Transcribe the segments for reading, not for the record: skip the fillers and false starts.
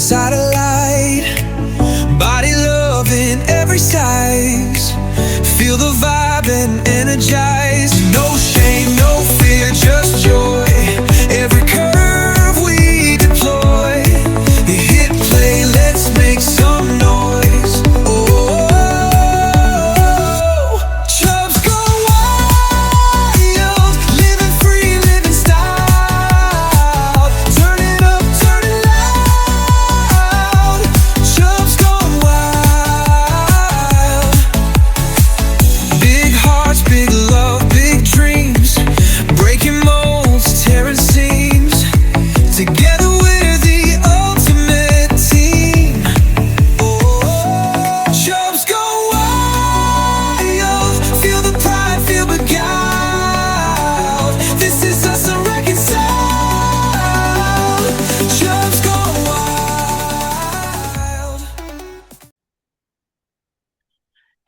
satellite. Body love in every size. Feel the vibe and energize. No shame, no fear, just joy. Every curve we deploy. Hit play, let's make some noise. Oh, Chubs go wild, living free, living style. Turn it up, turn it loud. Chubs gone wild. Big hearts, big love, big dreams. Breaking molds, tearing seams. Together we're the ultimate team. Oh, Chubs go wild. Feel the pride, feel beguiled. This is us unreconciled. Chubs go wild.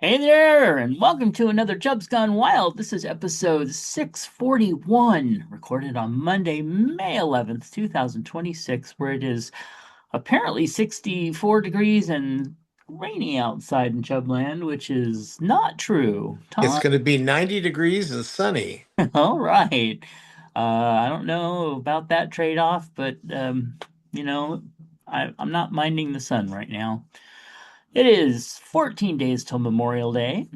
Hey there, and welcome to another Chubs Gone Wild. This is episode 641, recorded on Monday, May 11th, 2026, where it is apparently 64 degrees and rainy outside in Chubland, which is not true. It's Tom, going to be 90 degrees and sunny. all right. I don't know about that trade-off, but, I'm not minding the sun right now. It is 14 days till Memorial Day,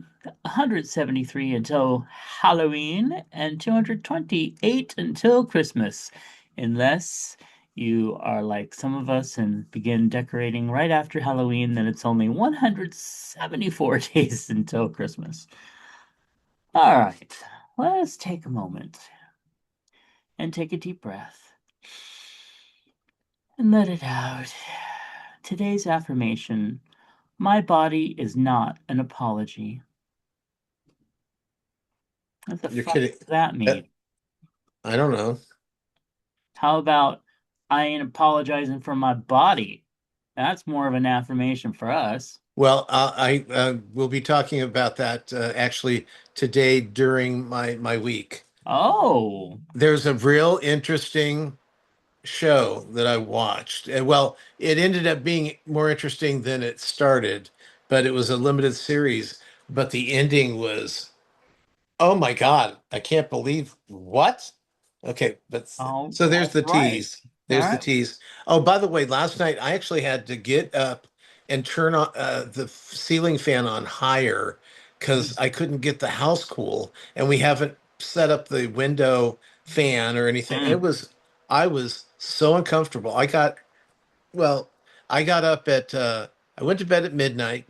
173 until Halloween, and 228 until Christmas. Unless you are like some of us and begin decorating right after Halloween, then it's only 174 days until Christmas. All right, let's take a moment and take a deep breath and let it out. Today's affirmation: my body is not an apology. What the You're fuck kidding. does that mean? I don't know. How about I ain't apologizing for my body? That's more of an affirmation for us. Well, I will be talking about that actually today during my week. Oh, There's a real interesting show that I watched. And well, it ended up being more interesting than it started, but it was a limited series. But the ending was, oh my God, I can't believe what? Okay, but oh, so there's all the right. tease. All There's the right. tease. Oh, by the way, last night I actually had to get up and turn on the ceiling fan on higher because I couldn't get the house cool, and we haven't set up the window fan or anything. Mm. I was so uncomfortable. Well, I got up at, I went to bed at midnight,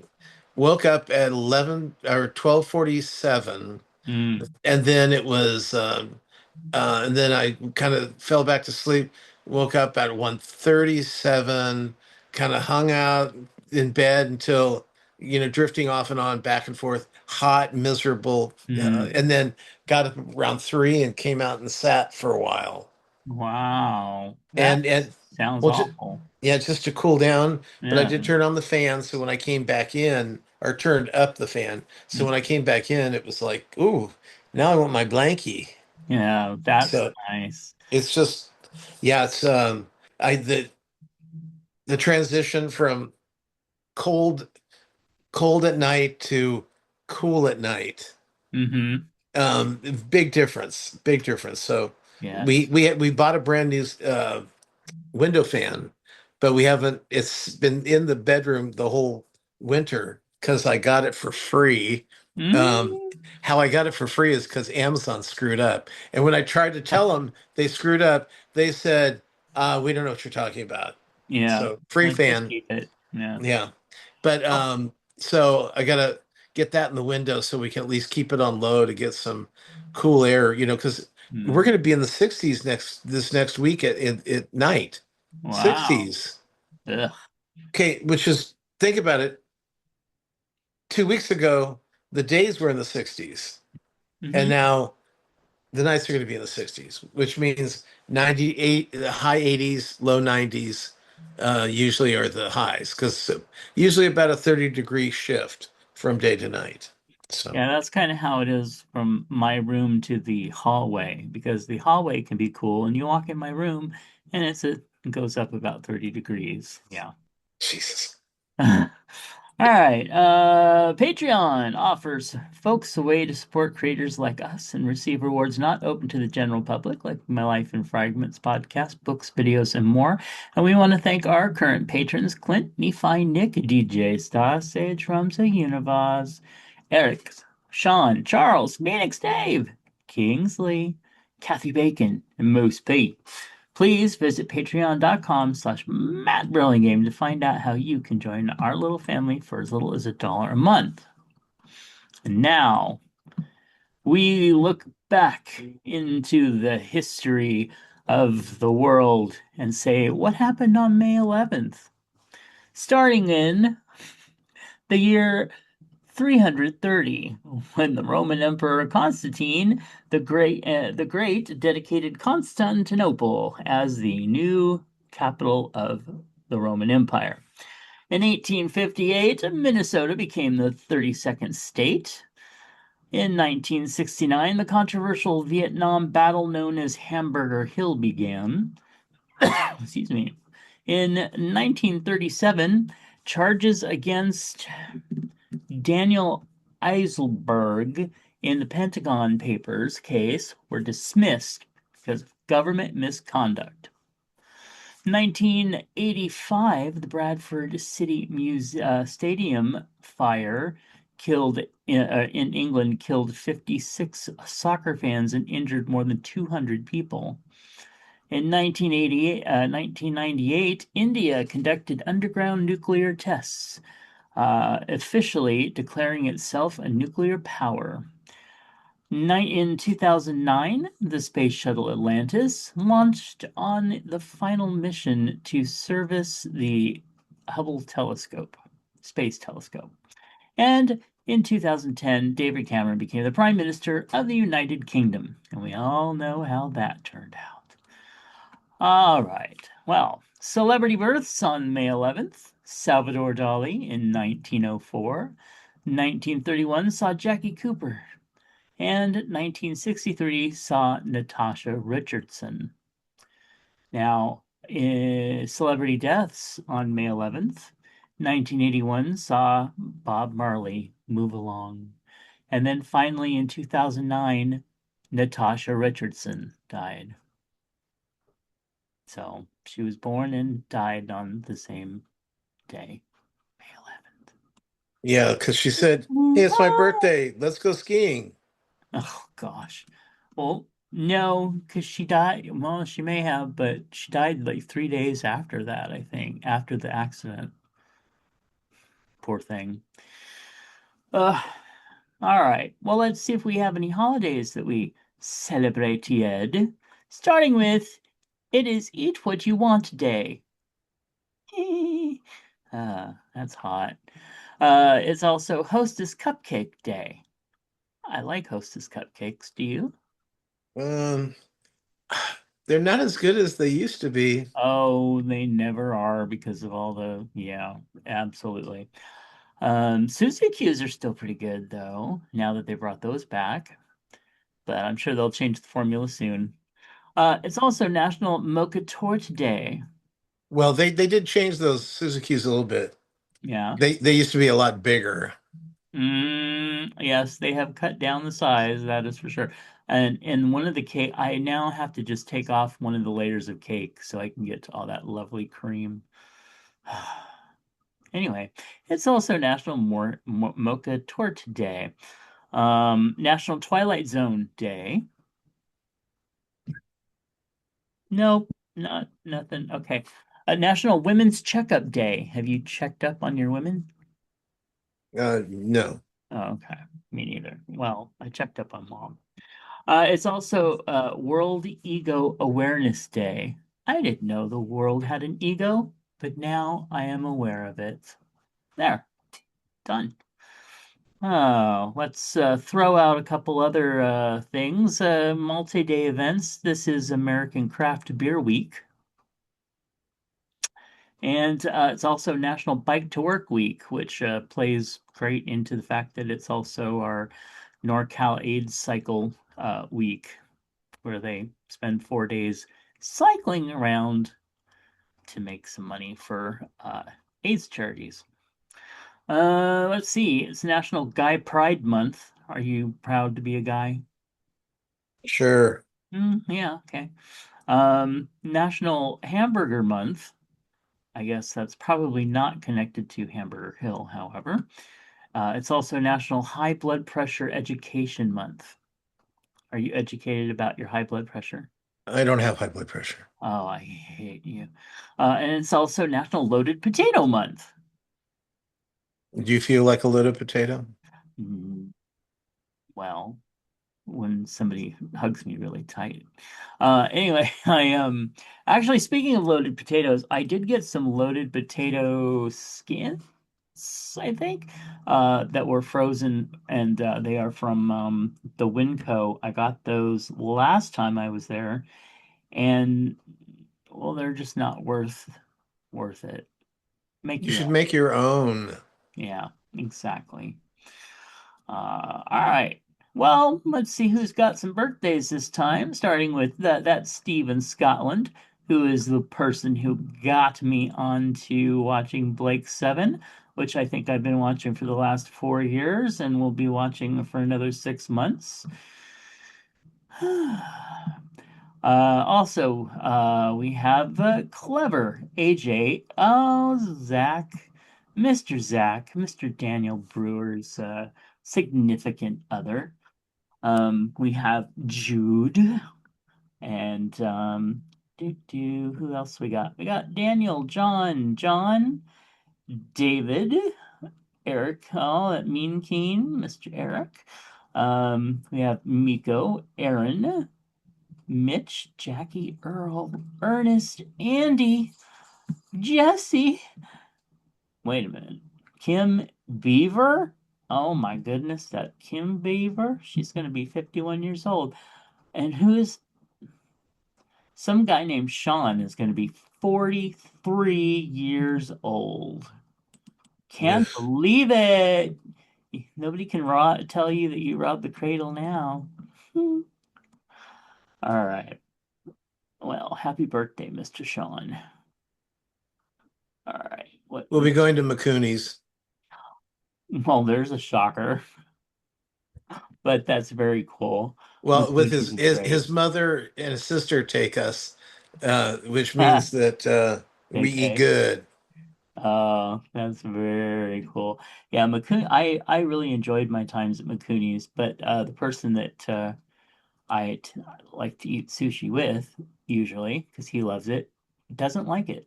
woke up at 11 or 12:47, Mm. and then it was and then I kind of fell back to sleep, woke up at 1:37, kind of hung out in bed until, drifting off and on, back and forth, hot, miserable, Mm. and then got up around 3 and came out and sat for a while. Wow. That And sounds well, just, awful. yeah, just to cool down. But I Yeah. did turn on the fan, so when I came back in, or turned up the fan, so Mm. when I came back in, it was like, ooh, now I want my blankie. Yeah, that's So nice. it's just, yeah, it's I the transition from cold cold at night to cool at night. Mm-hmm. Um, big difference, big difference. So we Yes. we bought a brand new window fan, but we haven't. It's been in the bedroom the whole winter because I got it for free. Um, Mm. how I got it for free is because Amazon screwed up. And when I tried to tell them they screwed up, they said, "We don't know what you're talking about." Yeah. So free And just fan, keep it. Yeah. yeah. But Oh. so I gotta get that in the window so we can at least keep it on low to get some cool air. Because we're Mm. going to be in the 60s this next week at night. Wow. 60s. Ugh. Okay, which is, think about it. 2 weeks ago, the days were in the 60s, and Mm-hmm. now the nights are going to be in the 60s, which means 98, the high 80s, low 90s, usually are the highs, because usually about a 30-degree shift from day to night. So Yeah, that's kind of how it is from my room to the hallway, because the hallway can be cool, and you walk in my room and it goes up about 30 degrees. Yeah. Jesus. All right. Patreon offers folks a way to support creators like us and receive rewards not open to the general public, like My Life in Fragments podcast, books, videos, and more. And we want to thank our current patrons: Clint, Nephi, Nick, DJ Star, Sage, Rumsa, Univaz, Eric, Sean, Charles, Phoenix Dave, Kingsley, Kathy Bacon, and Moose Pete. Please visit patreon.com/Matt Burlingame to find out how you can join our little family for as little as $1 a month. And now we look back into the history of the world and say, what happened on May 11th? Starting in the year 330, when the Roman Emperor Constantine the Great dedicated Constantinople as the new capital of the Roman Empire. In 1858, Minnesota became the 32nd state. In 1969, the controversial Vietnam battle known as Hamburger Hill began. Excuse me. In 1937, charges against Daniel Eiselberg in the Pentagon Papers case were dismissed because of government misconduct. 1985, the Bradford City Stadium fire in England killed 56 soccer fans and injured more than 200 people. In 1998, India conducted underground nuclear tests, officially declaring itself a nuclear power. In 2009, the Space Shuttle Atlantis launched on the final mission to service the Hubble Space Telescope. And in 2010, David Cameron became the Prime Minister of the United Kingdom. And we all know how that turned out. All right. Well, celebrity births on May 11th. Salvador Dali in 1904. 1931 saw Jackie Cooper. And 1963 saw Natasha Richardson. Now, celebrity deaths on May 11th. 1981 saw Bob Marley move along. And then finally in 2009, Natasha Richardson died. So she was born and died on the same day, May 11th. Yeah, because she said, "Hey, it's my birthday. Let's go skiing." Oh, gosh. Well, no, because she died. Well, she may have, but she died like 3 days after that, I think, after the accident. Poor thing. All right. Well, let's see if we have any holidays that we celebrate yet. Starting with, it is Eat What You Want Day. That's hot. It's also Hostess Cupcake Day. I like Hostess cupcakes. Do you? Um, they're not as good as they used to be. Oh, they never are because of all the, yeah, absolutely. Suzy Q's are still pretty good though, now that they brought those back. But I'm sure they'll change the formula soon. It's also National Mocha Torte Day. Well, they did change those Suzuki's a little bit. Yeah. They used to be a lot bigger. Yes, they have cut down the size, that is for sure. And one of the cake, I now have to just take off one of the layers of cake so I can get to all that lovely cream. Anyway, it's also National Mocha Torte Day, National Twilight Zone Day. Nope, nothing. Okay, National Women's Checkup Day. Have you checked up on your women? No. Oh, okay, me neither. Well, I checked up on mom. It's also World Ego Awareness Day. I didn't know the world had an ego, but now I am aware of it. There, done. Oh, let's throw out a couple other things. Multi-day events. This is American Craft Beer Week. And it's also National Bike to Work Week, which plays great into the fact that it's also our NorCal AIDS Cycle Week, where they spend 4 days cycling around to make some money for AIDS charities. Let's see. It's National Guy Pride Month. Are you proud to be a guy? Sure. Yeah, okay. National Hamburger Month. I guess that's probably not connected to Hamburger Hill, however. It's also National High Blood Pressure Education Month. Are you educated about your high blood pressure? I don't have high blood pressure. Oh, I hate you. And it's also National Loaded Potato Month. Do you feel like a loaded potato? Mm, well, when somebody hugs me really tight. Anyway, I actually speaking of loaded potatoes, I did get some loaded potato skins, I think, that were frozen, and they are from the Winco. I got those last time I was there, and well, they're just not worth it. Make You your should own. make your own. Yeah, exactly. All right. Well, let's see who's got some birthdays this time, starting with that Steve in Scotland, who is the person who got me onto watching Blake 7, which I think I've been watching for the last 4 years and will be watching for another 6 months. Also, we have Clever AJ. Oh, Zach, Mr. Daniel Brewer's significant other. We have Jude and who else we got? We got Daniel, John, David, Eric, oh, that mean keen, Mr. Eric. We have Miko, Aaron, Mitch, Jackie, Earl, Ernest, Andy, Jesse. Wait a minute. Kim Beaver? Oh my goodness, that Kim Beaver? She's going to be 51 years old. And who is some guy named Sean is going to be 43 years old. Ugh. Can't believe it. Nobody can tell you that you robbed the cradle now. All right. Well, happy birthday, Mr. Sean. All right. We'll be going to McCooney's. Well, there's a shocker, but that's very cool. Well, with McCooney's his is his, great. his mother and his sister take us, which means that They we eat pay. good. Oh, that's very cool. Yeah, I really enjoyed my times at McCooney's, but the person that like to eat sushi with, usually, because he loves it, doesn't like it.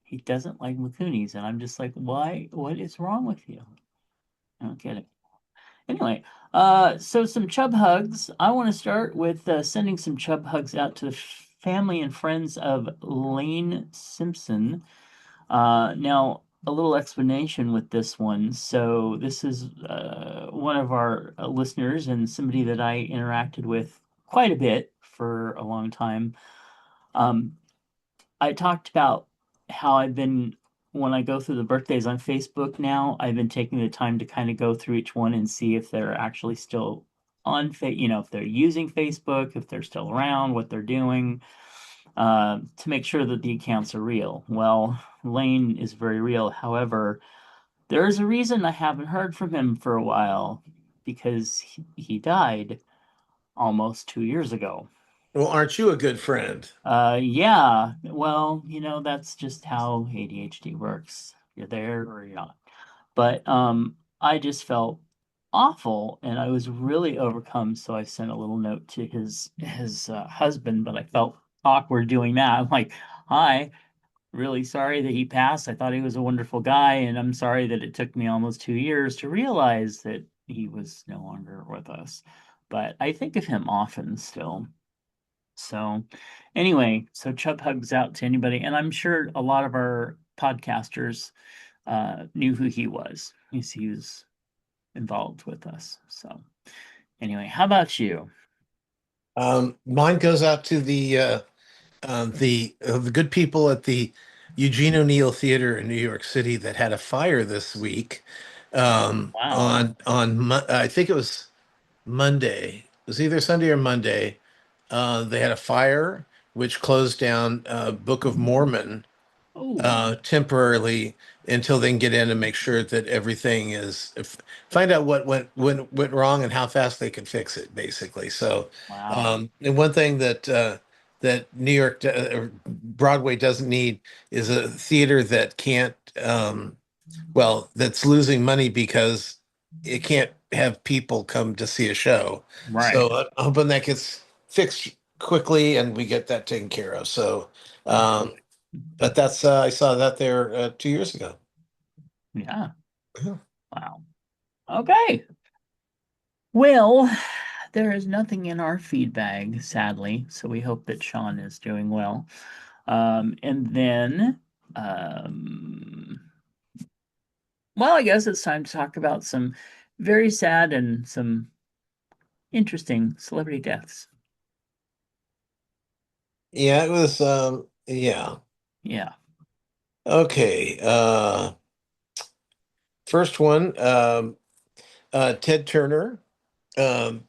He doesn't like McCooney's, and I'm just like, why? What is wrong with you? I don't get it. Anyway, so some Chub hugs. I want to start with sending some Chub hugs out to the family and friends of Lane Simpson. Now, a little explanation with this one. So, this is one of our listeners and somebody that I interacted with quite a bit for a long time. Um, I talked about how when I go through the birthdays on Facebook now, I've been taking the time to kind of go through each one and see if they're actually still if they're using Facebook, if they're still around, what they're doing, to make sure that the accounts are real. Well, Lane is very real. However, there is a reason I haven't heard from him for a while because he died almost 2 years ago. Well, aren't you a good friend? Yeah, well, that's just how ADHD works. You're there or you're not. But I just felt awful and I was really overcome, so I sent a little note to his husband, but I felt awkward doing that. I'm like, "Hi, really sorry that he passed. I thought he was a wonderful guy, and I'm sorry that it took me almost 2 years to realize that he was no longer with us." But I think of him often still. So, anyway, so Chub hugs out to anybody, and I'm sure a lot of our podcasters knew who he was. He was involved with us. So, anyway, how about you? Mine goes out to the good people at the Eugene O'Neill Theater in New York City that had a fire this week. Wow. I think it was Monday. It was either Sunday or Monday. They had a fire which closed down Book of Mormon Oh, temporarily until they can get in and make sure that everything is find out what went wrong and how fast they can fix it, basically. So, wow. and one thing that New York or Broadway doesn't need is a theater that can't well, that's losing money because it can't have people come to see a show. So Right. I'm hoping that gets fixed quickly and we get that taken care of. So, um, Good. but that's I saw that there 2 years ago. Yeah. Yeah. Wow. Okay. Well, there is nothing in our feed bag, sadly, so we hope that Sean is doing well. And then, um, well, I guess it's time to talk about some very sad and some interesting celebrity deaths. Yeah, it was yeah. Yeah. Okay. First one, Ted Turner. Um,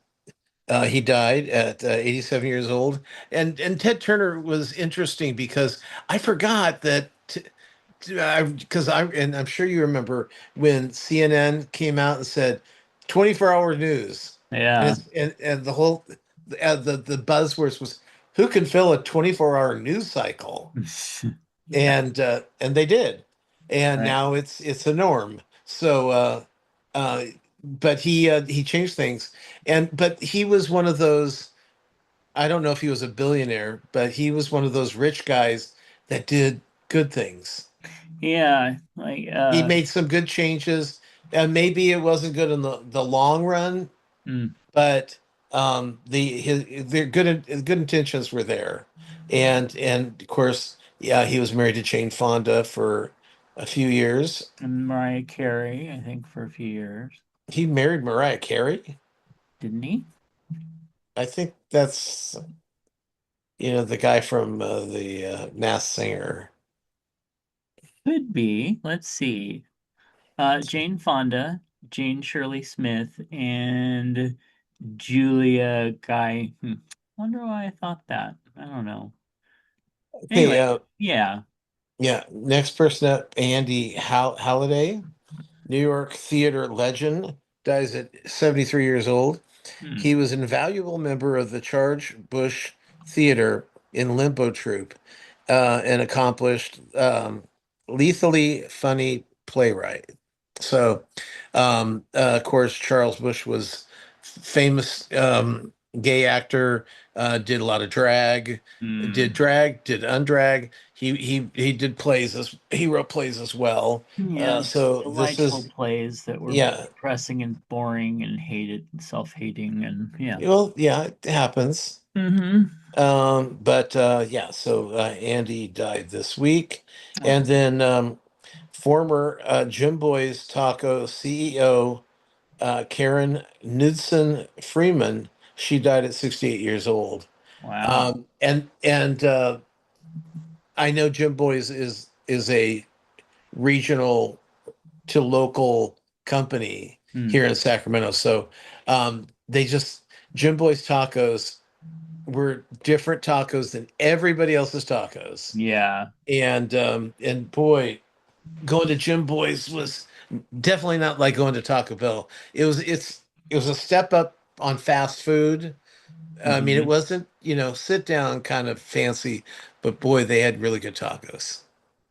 he died at 87 years old, and Ted Turner was interesting because I forgot that because and I'm sure you remember when CNN came out and said 24-hour news, and Yeah. it's and the whole the buzzwords was who can fill a 24-hour news cycle, Yeah. and they did, and Right. now it's a norm. So, uh, but he changed things, and but he was one of those. I don't know if he was a billionaire, but he was one of those rich guys that did good things. Yeah. Like, He made some good changes, and maybe it wasn't good in the long run, mm, but their good intentions were there, and of course, yeah, he was married to Jane Fonda for a few years. and Mariah Carey, I think, for a few years, He married Mariah Carey. didn't he? I think that's the guy from the Masked Singer. Could be. Let's see. Jane Fonda, Jane Shirley Smith, and Julia Guy. Wonder why I thought that. I don't know. Okay, Anyway, yeah. yeah. Next person up, Andy Halliday, New York theater legend, dies at 73 years old. Hmm. He was an invaluable member of the Charge Bush Theater in Limbo Troupe, an accomplished, lethally funny playwright. So, of course, Charles Bush was famous gay actor, did a lot of drag, Hmm. did undrag. He did plays as he wrote plays as well. Yes, So this delightful is plays that were yeah. depressing and boring and hated, self-hating, and yeah. Well, yeah, it happens. Mm-hmm. But yeah, so Andy died this week. And Oh, then former Jim Boy's Taco CEO Karen Knudsen Freeman, she died at 68 years old. wow. And I know Jim Boy's is a regional to local company Hmm. here in Sacramento. So they just Jim Boy's Tacos were different tacos than everybody else's tacos. Yeah. And boy, going to Jim Boy's was definitely not like going to Taco Bell. It was a step up on fast food. I mean, it Hmm. wasn't, sit down kind of fancy, but boy, they had really good tacos.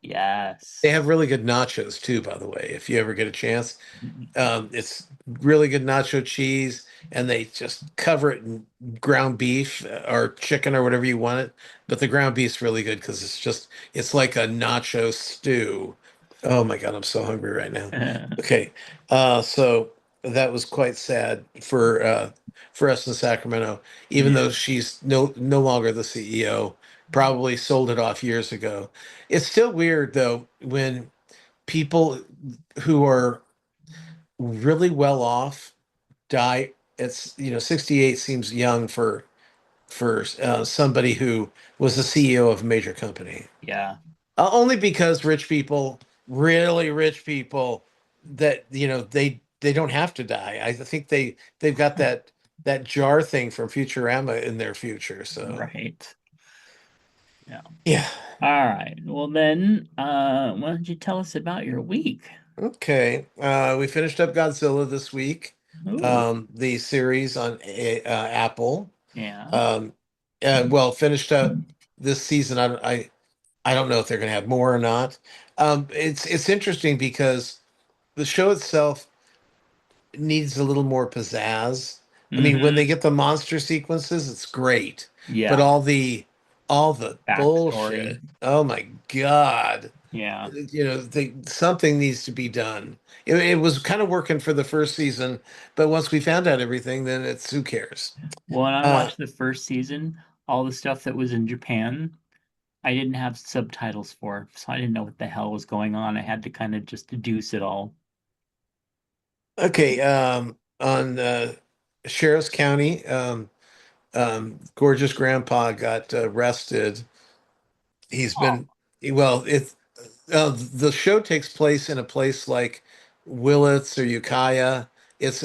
They Yes. have really good nachos too, by the way, if you ever get a chance. Mhm. It's really good nacho cheese, and they just cover it in ground beef or chicken or whatever you want it. But the ground beef's really good because it's like a nacho stew. Oh my God, I'm so hungry right now. Okay, so that was quite sad for us in Sacramento, even Yeah. though she's no longer the CEO, probably sold it off years ago. It's still weird though when people who are really well off die. It's 68 seems young for somebody who was the CEO of a major company. Yeah. Only because rich people, really rich people, that they don't have to die. I think they've got that jar thing from Futurama in their future. So Right. Yeah. Yeah. All right. Well then, why don't you tell us about your week? Okay. We finished up Godzilla this week. Ooh. The series on Apple. Yeah. Um, well, finished up this season. I don't know if they're going to have more or not. It's interesting because the show itself needs a little more pizzazz. I mean, when Mm-hmm. they get the monster sequences, it's great, but Yeah. all the Backstory. bullshit. Oh my God. Yeah. Something needs to be done. It was kind of working for the first season, but once we found out everything, then it's who cares? When I Uh, watched the first season, all the stuff that was in Japan, I didn't have subtitles for, so I didn't know what the hell was going on. I had to kind of just deduce it all. okay, on Sheriff's County, gorgeous grandpa got arrested. He's Oh. been well. The show takes place in a place like Willits or Ukiah. It's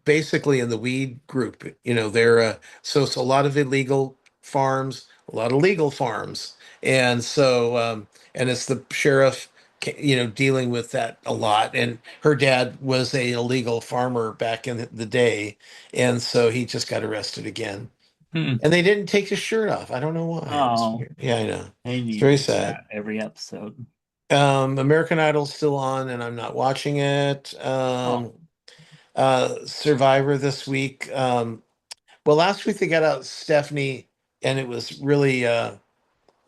basically in the weed group. They're so it's a lot of illegal farms, a lot of legal farms, and so and it's the sheriff, dealing with that a lot. And her dad was a illegal farmer back in the day, and so he just got arrested again. Hmm. And they didn't take his shirt off. I don't know why. Oh, Yeah, I know. they It's need very to do sad. that every episode. American Idol's still on, and I'm not watching it. Oh. Survivor this week. Well, last week they got out Stephanie, and it was really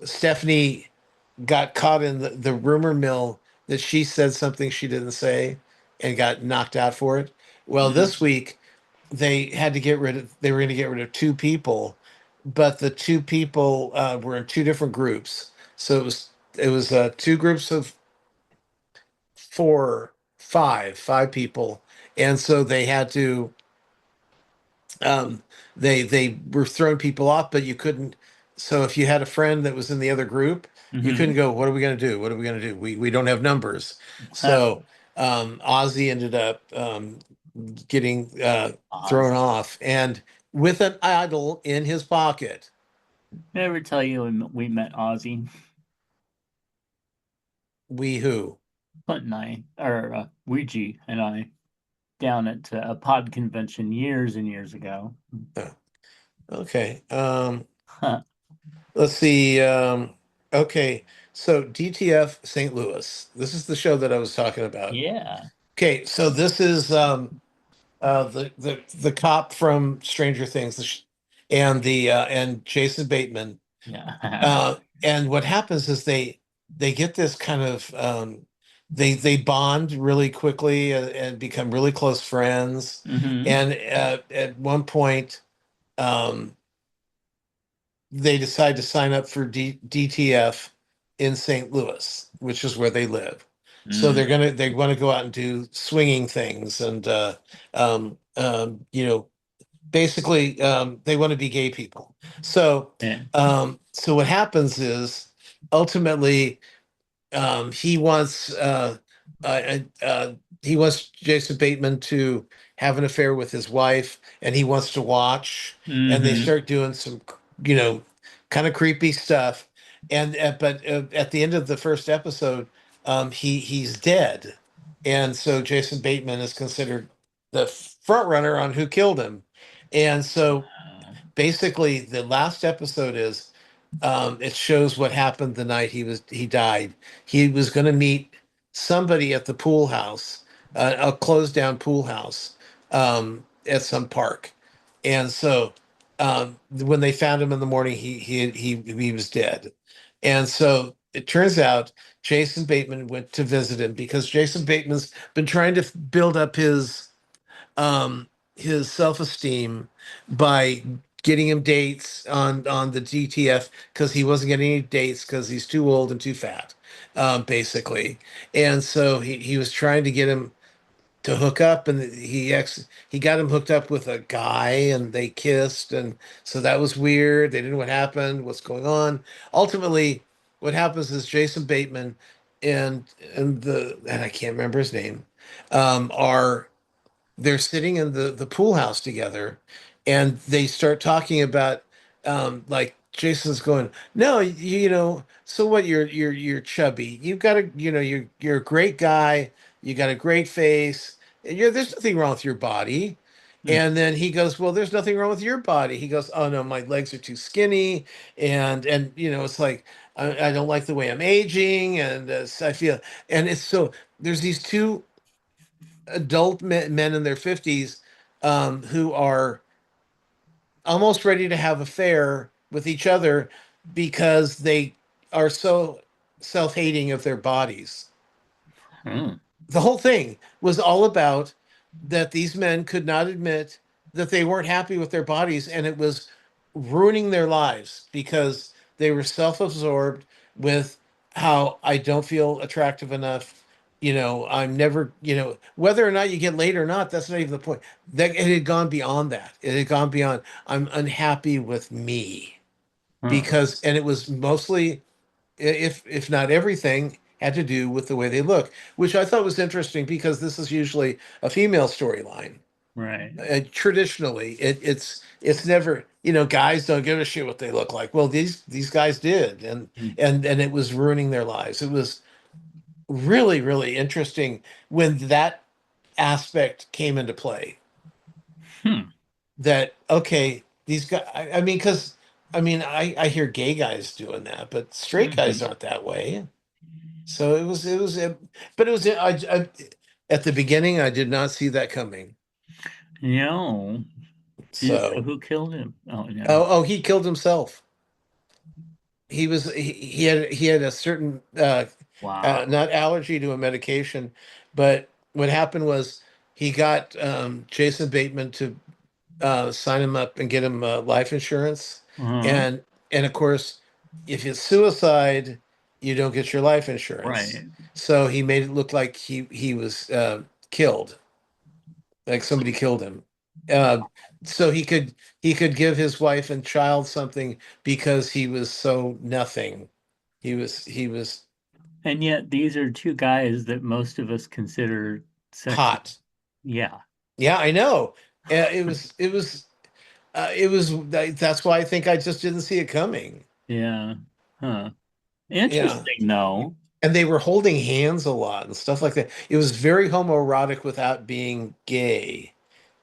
Stephanie got caught in the rumor mill that she said something she didn't say and got knocked out for it. Well, Mm. this week they were going to get rid of two people, but the two people were in two different groups. So it was two groups of five people, and so they had to um, they were throwing people off, but you couldn't. So if you had a friend that was in the other group, you couldn't Mm-hmm. go. What are we going to do? What are we going to do? We don't have numbers. Huh. So Ozzy ended up getting thrown Oz. off, and with an idol in his pocket. Did I ever tell you we met Ozzy? We who? Clint and I, or Ouija and I, down at a pod convention years and years ago. Oh, okay. Huh. Let's see. Okay, so DTF St. Louis. This is the show that I was talking about. Yeah. Okay, so this is the cop from Stranger Things, and Jason Bateman. Yeah. And what happens is they get this kind of they bond really quickly and become really close friends. Mm-hmm. And at one point, um, they decide to sign up for DTF in St. Louis, which is where they live. So Mm. they want to go out and do swinging things and um, um, you know basically they want to be gay people. So Yeah. so what happens is ultimately he wants he wants Jason Bateman to have an affair with his wife, and he wants to watch. And they Mm-hmm. start doing some, you know, kind of creepy stuff. And but at the end of the first episode, he's dead, and so Jason Bateman is considered the front runner on who killed him. And so basically, the last episode is it shows what happened the night he died. He was going to meet somebody at the pool house, a closed down pool house at some park, and so when they found him in the morning, he was dead, and so it turns out Jason Bateman went to visit him because Jason Bateman's been trying to build up um, his self-esteem by getting him dates on the GTF because he wasn't getting any dates because he's too old and too fat, basically. And so he was trying to get him to hook up, and he got him hooked up with a guy, and they kissed, and so that was weird. They didn't know what happened, what's going on. Ultimately, what happens is Jason Bateman and I can't remember his name, are they're sitting in the pool house together, and they start talking about like Jason's going, no, so what, you're chubby. You've got a, you're a great guy. You got a great face. And there's nothing wrong with your body. Hmm. And then he goes, well, there's nothing wrong with your body. He goes, oh no, my legs are too skinny. And it's like, I don't like the way I'm aging. And so I feel, and it's so, there's these two adult men in their 50s who are almost ready to have affair with each other because they are so self-hating of their bodies. Hmm. The whole thing was all about that these men could not admit that they weren't happy with their bodies, and it was ruining their lives because they were self-absorbed with how I don't feel attractive enough. I'm never, whether or not you get laid or not, that's not even the point. That it had gone beyond that. It had gone beyond, I'm unhappy with me Huh. because, and it was mostly, if not everything, had to do with the way they look, which I thought was interesting because this is usually a female storyline. Right. Traditionally, it's never, guys don't give a shit what they look like. Well, these guys did, and Hmm. and it was ruining their lives. It was really, really interesting when that aspect came into play. Hmm. That okay, these guys. I mean, because I hear gay guys doing that, but straight guys Mhm. aren't that way. So but it was at the beginning I did not see that coming. No. So So who killed him? Oh no. he killed himself. He had a certain Wow. not allergy to a medication, but what happened was he got Jason Bateman to sign him up and get him life insurance, Uh-huh. and of course, if it's suicide, you don't get your life insurance. Right. So he made it look like he was killed, like somebody killed him. Uh, so he could give his wife and child something because he was so nothing. He was And yet these are two guys that most of us consider sexy. hot. Yeah. Yeah, I know. That's why I think I just didn't see it coming. Yeah. Huh. Yeah. Interesting though. And they were holding hands a lot and stuff like that. It was very homoerotic without being gay,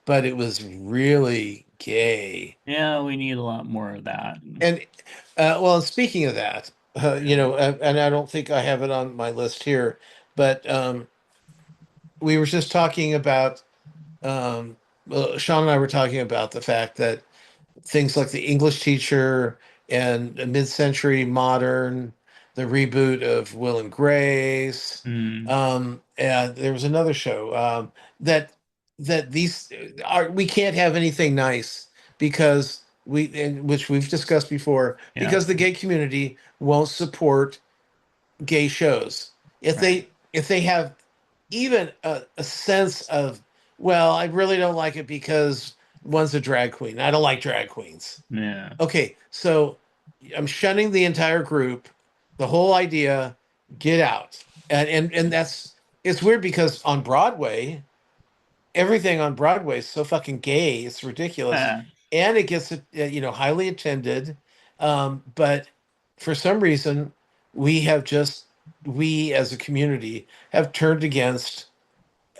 but it was really gay. Yeah, we need a lot more of that. And well, and speaking of that, and I don't think I have it on my list here, but we were just talking about well, Sean and I were talking about the fact that things like the English teacher and mid-century modern, the reboot of Will and Grace. Hmm. And there was another show that these are we can't have anything nice because which we've discussed before Yeah. because the gay community won't support gay shows. If Right. they have even a sense of, well, I really don't like it because one's a drag queen. I don't like drag queens. Yeah. Okay, so I'm shunning the entire group. The whole idea, get out. And that's it's weird because on Broadway, everything on Broadway is so fucking gay. It's ridiculous, and it gets highly attended. But for some reason, we have just we as a community have turned against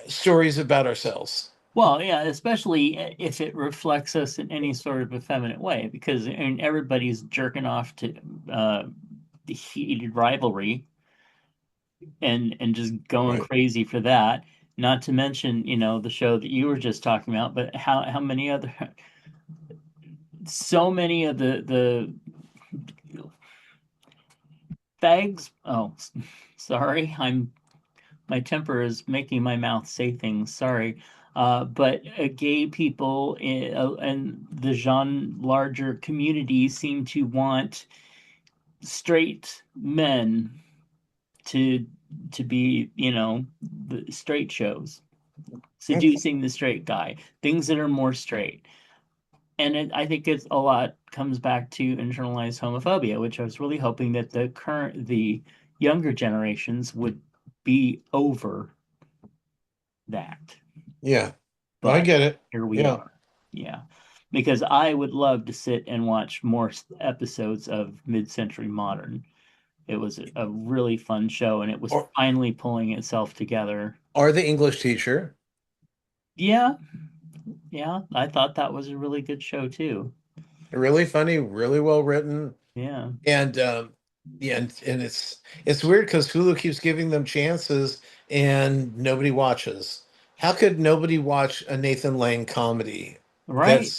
stories about ourselves. Well, yeah, especially if it reflects us in any sort of effeminate way, because everybody's jerking off to the heated rivalry and just going Right. crazy for that. Not to mention, the show that you were just talking about, but how many other, so many of the fags. Oh, sorry, my temper is making my mouth say things. Sorry. But gay people and the larger community seem to want straight men to be, the straight shows, seducing the straight guy, things that are more straight. And I think it's a lot comes back to internalized homophobia, which I was really hoping that the younger generations would be over that. Yeah. I But get it. here we Yeah. are. Yeah. because I would love to sit and watch more episodes of Mid-Century Modern. It was a really fun show, and it was or finally pulling itself together. or the English teacher. Yeah, yeah, I thought that was a really good show too. Really funny, really well written. Yeah, And yeah, and it's weird because Hulu keeps giving them chances and nobody watches. How could nobody watch a Nathan Lane comedy right.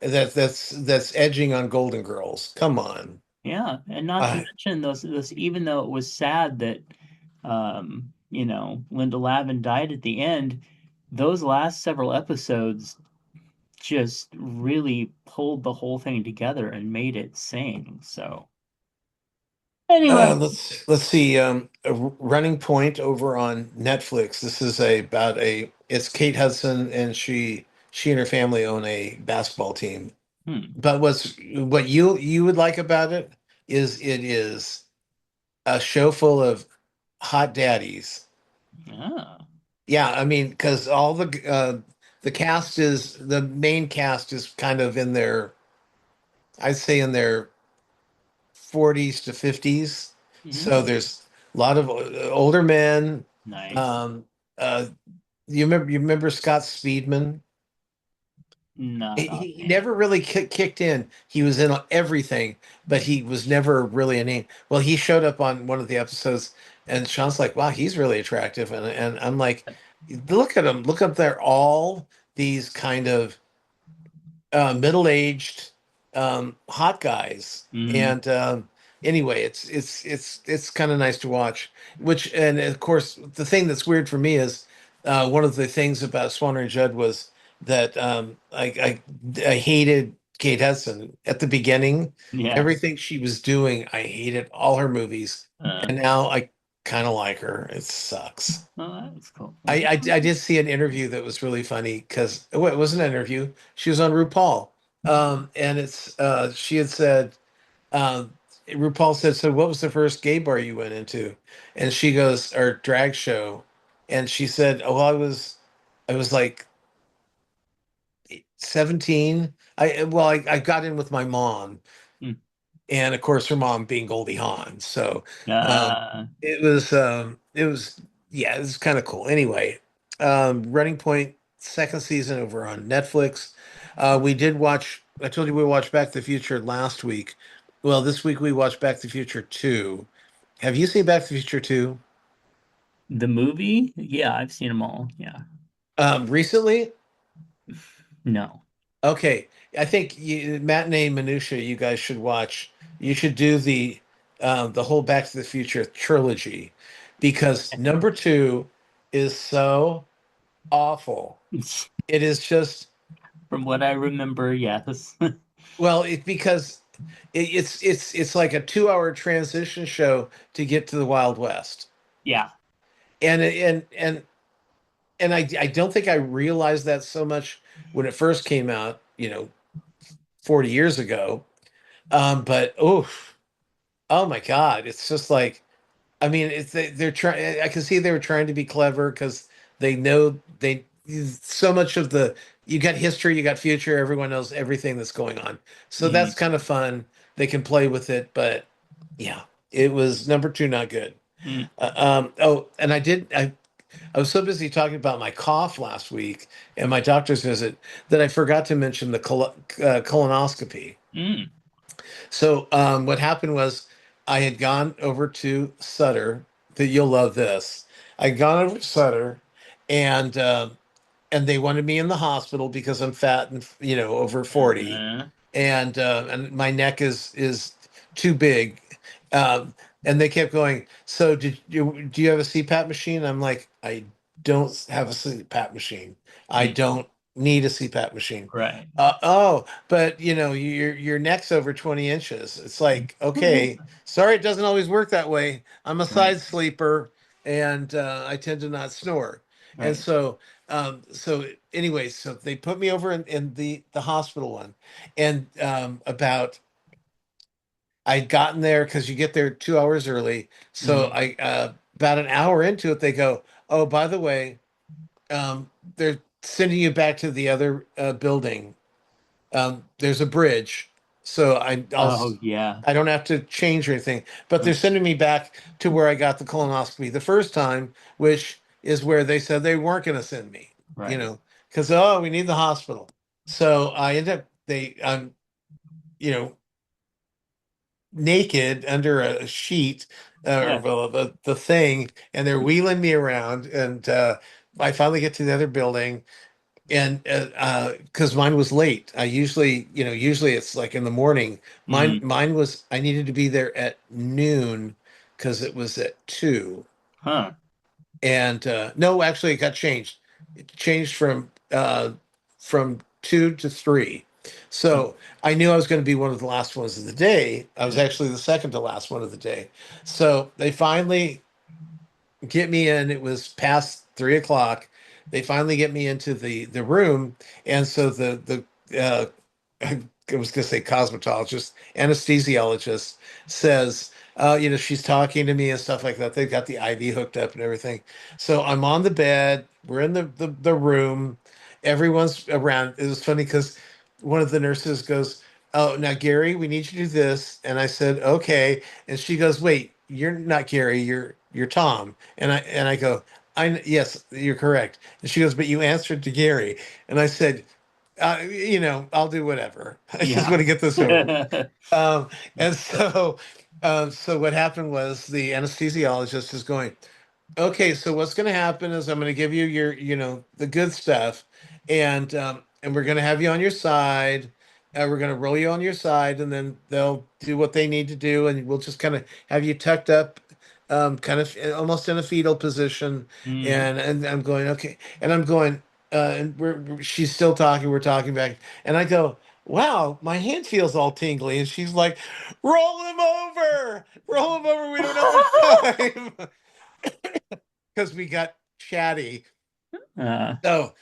that's that's edging on Golden Girls? Come on. Yeah, and not to Uh, mention those even though it was sad that Linda Lavin died at the end, those last several episodes just really pulled the whole thing together and made it sing. So anyway, let's see. A Running Point over on Netflix. This is about a it's Kate Hudson and she and her family own a basketball team. hmm, But what you would like about it is it is a show full of hot daddies. yeah, Yeah, I mean, because all the cast is the main cast is kind of in their I'd say in their 40s to 50s. So mm, there's a lot of older men. nice. Um, uh, you remember Scott Speedman? Not He offhand. never really kicked in. He was in everything, but he was never really a name. Well, he showed up on one of the episodes, and Sean's like, "Wow, he's really attractive," and I'm like, "Look at him! Look up there, all these kind of middle-aged hot guys." Mm, And anyway, it's kind of nice to watch. Which and of course, the thing that's weird for me is one of the things about Swanner and Judd was that I hated Kate Hudson at the beginning. yes. Everything she was doing, I hated all her movies, Uh, and now I kind of like her. It sucks. oh, that's cool. I did see an interview that was really funny because it wasn't an interview. She was on RuPaul, and it's she had said RuPaul said, "So what was the first gay bar you went into?" And she goes, "Or drag show," and she said, "Oh, I was like 17. I got in with my mom, Mm. and of course her mom being Goldie Hawn. So um, Uh, it was yeah, it was kind of cool. Anyway, Running Point second season over on Netflix. We did watch. I told you we watched Back to the Future last week. Well, this week we watched Back to the Future 2. Have you seen Back to the Future 2? the movie? Yeah, I've seen them all. Yeah. Recently? No. Okay, I think Matinee Minutia you guys should watch. You should do the whole Back to the Future trilogy because number two is so awful. It is just From what I remember, yes. well, because it's like a 2 hour transition show to get to the Wild West, Yeah. and I don't think I realized that so much when it first came out, 40 years ago. But oh my God, it's just like I mean, they're trying. I can see they were trying to be clever because they know they so much of the you got history, you got future. Everyone knows everything that's going on, so Mm, that's kind of fun. They can play with it, but yeah, it was number two, not good. mm, Oh, and I was so busy talking about my cough last week and my doctor's visit that I forgot to mention the colonoscopy. mm, So what happened was I had gone over to Sutter. That you'll love this. I'd gone over to Sutter, and and they wanted me in the hospital because I'm fat and over 40, uh, and my neck is too big. Um, and they kept going. So do you have a CPAP machine? I'm like, I don't have a CPAP machine. I mm, don't need a CPAP machine. right. Oh, but your neck's over 20 inches. It's like, okay, sorry, it doesn't always work that way. I'm a Right. side sleeper, and I tend to not snore. And Right. so anyway, so they put me over in the hospital one, and about I'd gotten there because you get there 2 hours early. So Mm, I about an hour into it, they go, "Oh, by the way, they're sending you back to the other building." there's a bridge, so Oh yeah. I don't have to change or anything. But they're sending me back to where I got the colonoscopy the first time, which is where they said they weren't going to send me. You Right. know, because oh, we need the hospital. So I end up I'm you know naked under a sheet or Yeah. well, the thing, and they're wheeling me around, and I finally get to the other building, and because mine was late. I usually, usually it's like in the morning. Mm. Mine was, I needed to be there at noon because it was at 2. Huh. And no, actually it got changed. It changed from 2 to 3. Huh. So I knew I was going to be one of the last ones of the day. I was Yeah. actually the second to last one of the day. So they finally get me in. It was past 3 o'clock. They finally get me into the room, and so the I was going to say cosmetologist, anesthesiologist says, she's talking to me and stuff like that. They've got the IV hooked up and everything. So I'm on the bed. We're in the room. Everyone's around. It was funny because one of the nurses goes, "Oh, now Gary, we need you to do this." And I said, "Okay." And she goes, "Wait, you're not Gary, you're Tom." And I go, yes, you're correct." And she goes, "But you answered to Gary." And I said, I'll do whatever. I just Yeah. want to get this over with." Um, and so what happened was the anesthesiologist is going, "Okay, so what's going to happen is I'm going to give you your, the good stuff, and we're going to have you on your side. We're going to roll you on your side, and then they'll do what they need to do, and we'll just kind of have you tucked up, kind of almost in a fetal position." Mm. And I'm going, "Okay," and I'm going, and she's still talking. We're talking back, and I go, "Wow, my hand feels all tingly," and she's like, roll him over. We don't have much time." Because we got chatty. uh, So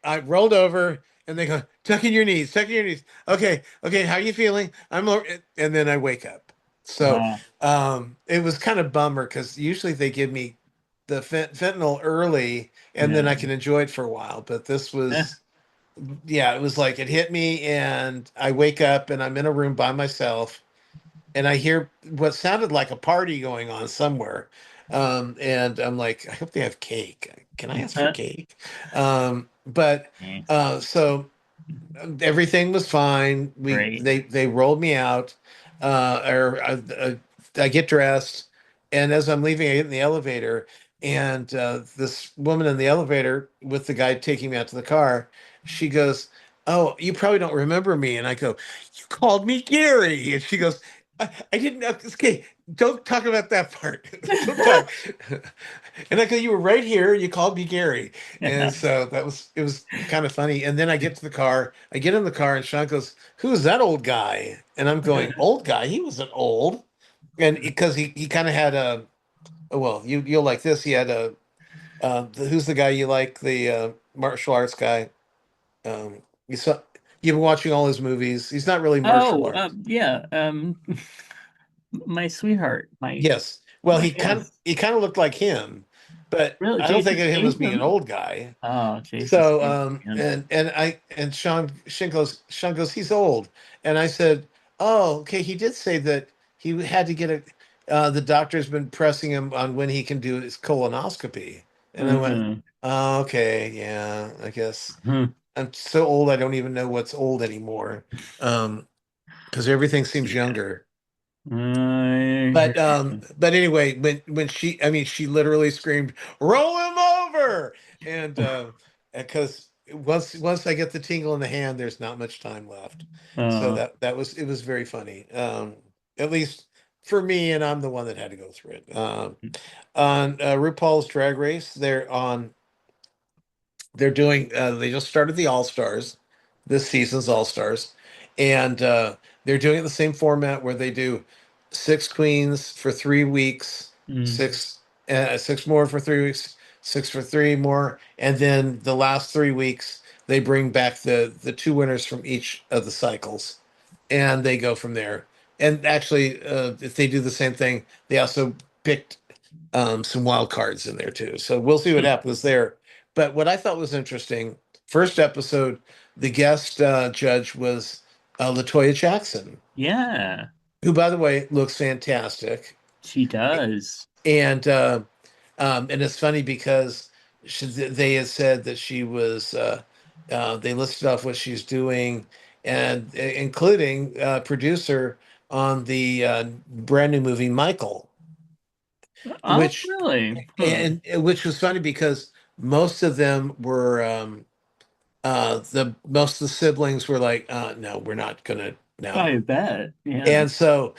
I rolled over, and they go, tuck in your knees. Okay, okay, how you feeling? And then I wake up. So uh, it was kind of bummer because usually they give me the fentanyl early, and then I yeah. can enjoy it for a while. But this Eh, was, yeah, it was like it hit me, and I wake up, and I'm in a room by myself, and I hear what sounded like a party going on somewhere. And I'm like, I hope they have cake. Can I ask for cake? But eh, so everything was fine. Great. They rolled me out, or I get dressed, and as I'm leaving, I get in the elevator, and this woman in the elevator with the guy taking me out to the car, she goes, "Oh, you probably don't remember me," and I go, "You called me Gary," and she goes, I didn't know. Okay, don't talk about that part. Don't talk." And I go, "You were right here. You called me Gary." And so it was kind of funny. And then I get to the car. I get in the car, and Sean goes, "Who's that old guy?" And I'm going, "Old guy? He wasn't old." And because he kind of had a, oh, well, you'll like this. He had a, who's the guy you like? The martial arts guy. You saw, you've been watching all his movies. He's not really martial Oh, arts. yeah. My sweetheart. Yes. Well, Yes. he kind of looked like him, but Really, I don't think Jason of him as being an Statham? old guy. Oh, Jason So, Statham. Yeah. and Sean goes, "He's old," and I said, "Oh, okay." He did say that he had to get a. The doctor's been pressing him on when he can do his colonoscopy, and I went, Mhm. "Oh, okay, yeah, I guess Hmm. I'm so old I don't even know what's old anymore, because everything seems Yeah. younger." I hear you. But anyway, when I mean, she literally screamed, "Roll him over!" And because once I get the tingle in the hand, there's not much time left. So Uh, that was, it was very funny. At least for me, and I'm the one that had to go through it. On RuPaul's Drag Race, they're doing they just started the All Stars, this season's All Stars, and they're doing it the same format where they do 6 queens for 3 weeks, mm, six more for 3 weeks, six for three more, and then the last 3 weeks they bring back the two winners from each of the cycles, and they go from there. And actually, if they do the same thing, they also picked some wild cards in there too. So we'll see what hmm, happens there. But what I thought was interesting first episode, the guest judge was Latoya Jackson, Yeah, who, by the way, looks fantastic. she does. And it's funny because they had said that she was. They listed off what she's doing, and including producer on the brand new movie Michael, Oh, which really? Hmm. and which was funny because most of them were the most of the siblings were like, no, we're not gonna no. I bet. Yeah. And so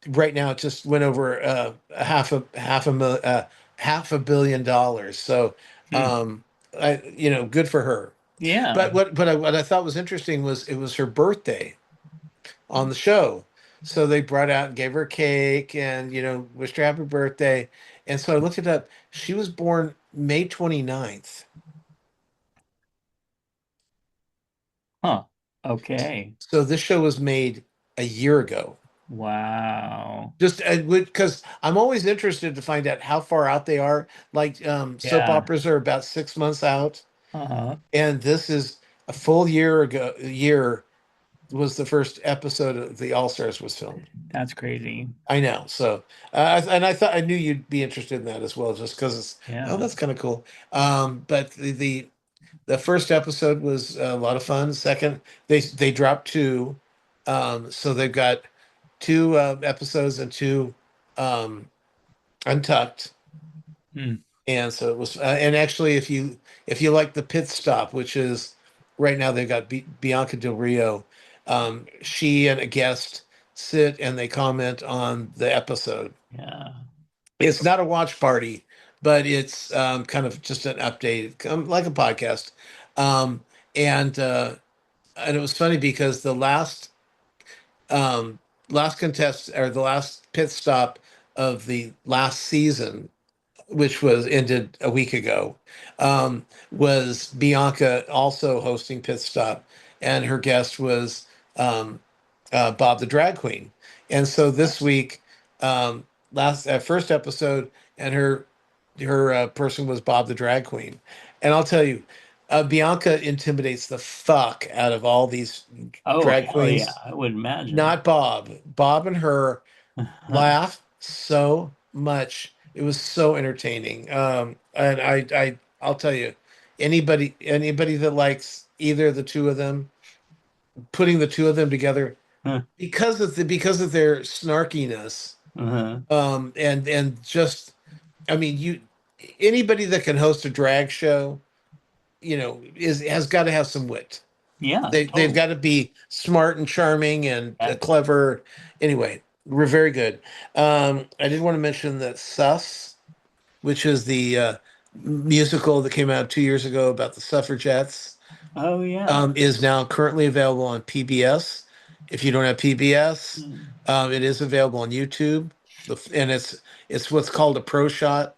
right now it just went over half a billion dollars. So Hmm. good for her. Yeah. But what I thought was interesting was it was her birthday on the show. So they brought out and gave her a cake and wished her happy birthday. And so I looked it up. She was born May 29th. Huh. Okay. So this show was made a year ago. Wow. Just because I'm always interested to find out how far out they are. Like soap Yeah. operas are about 6 months out, Uh-huh. and this is a full year ago. Year was the first episode of the All Stars was filmed. That's crazy. I know. So, and I thought I knew you'd be interested in that as well, just because it's Yeah. that's kind of cool. But the first episode was a lot of fun. Second, they dropped two, so they've got two episodes and two untucked. Hmm. And so it was, and actually, if you like the pit stop, which is right now they've got Bianca Del Rio, she and a guest sit and they comment on the episode. Yeah. It's not a watch party, but it's kind of just an update, like a podcast. Um, and it was funny because the um, last contest or the last pit stop of the last season, which was ended a week ago, was Bianca also hosting Pit Stop, and her guest was Bob the Drag Queen. And so this week, last first episode, and her person was Bob the Drag Queen. And I'll tell you, Bianca intimidates the fuck out of all these Oh, drag hell yeah. queens. I would imagine. Not Bob. Bob and her laugh so much. It was so entertaining. And I'll tell you, anybody that likes either of the two of them, putting the two of them together because of their snarkiness, Uh-huh. and just, I mean, anybody that can host a drag show, is has got to have some wit. Yeah, They've totally. got to be smart and charming and Yeah. clever. Anyway, we're very good. I did want to mention that Sus, which is the musical that came out 2 years ago about the suffragettes, Oh, yeah. is now currently available on PBS. If you don't have PBS, Hmm. it is available on YouTube. And it's what's called a pro shot,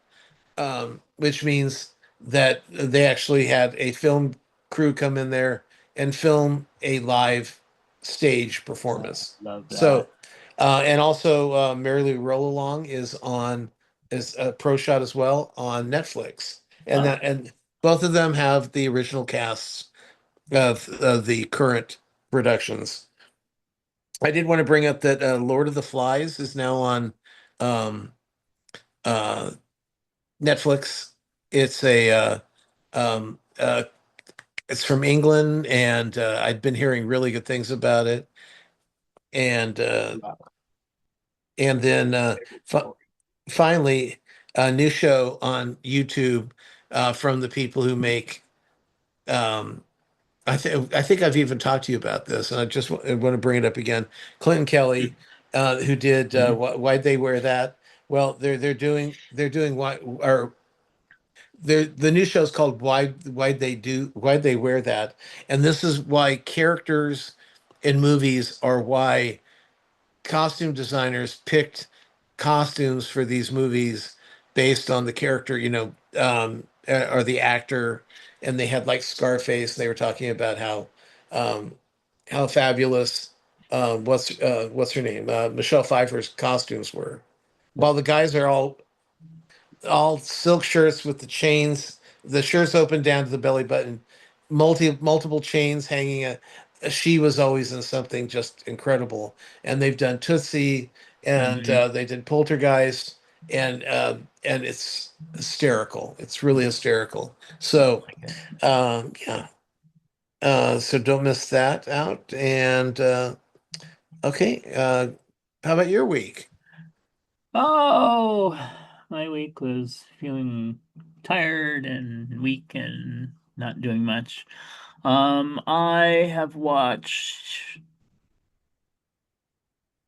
which means that they actually had a film crew come in there and film a live stage Oh, performance. love that. So, and also Mary Lou Roll Along is a pro shot as well on Netflix, and Oh, and both of them have the original casts of the current productions. I did want to bring up that Lord of the Flies is now on um, uh, Netflix. It's a um, uh, it's from England, and I've been hearing really good things about it. And wow. and then fi finally, a new show on YouTube from the people who make. Um, I think I've even talked to you about this, and I want to bring it up again. Clinton Kelly, who did Mhm. Why'd They Wear That? Well, they're doing why or the new show is called Why'd They Wear That? And this is why characters in movies are why costume designers picked costumes for these movies based on the character, or the actor. And they had like Scarface. They were talking about how fabulous what's her name, Michelle Pfeiffer's costumes were. While the guys are all silk shirts with the chains, the shirts open down to the belly button. multiple chains hanging. She was always in something just incredible. And they've done Tootsie, and Mhm. they did Poltergeist, and it's hysterical. It's really hysterical. So Like it. yeah. So don't miss that out. And okay, how about your week? Oh, my week was feeling tired and weak and not doing much. I have watched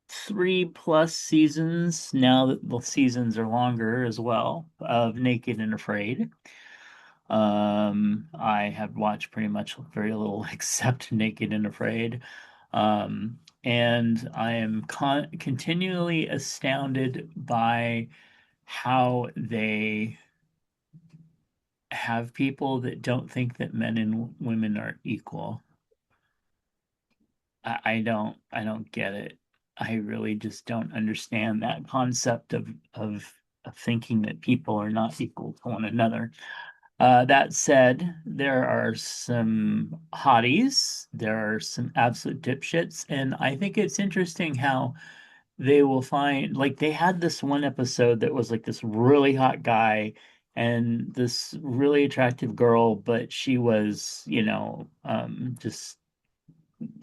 3+ seasons now that the seasons are longer as well of Naked and Afraid. I have watched pretty much very little except Naked and Afraid. And I am continually astounded by how they have people that don't think that men and women are equal. I don't get it. I really just don't understand that concept of thinking that people are not equal to one another. That said, there are some hotties, there are some absolute dipshits, and I think it's interesting how they will find, like, they had this one episode that was like this really hot guy and this really attractive girl, but she was, just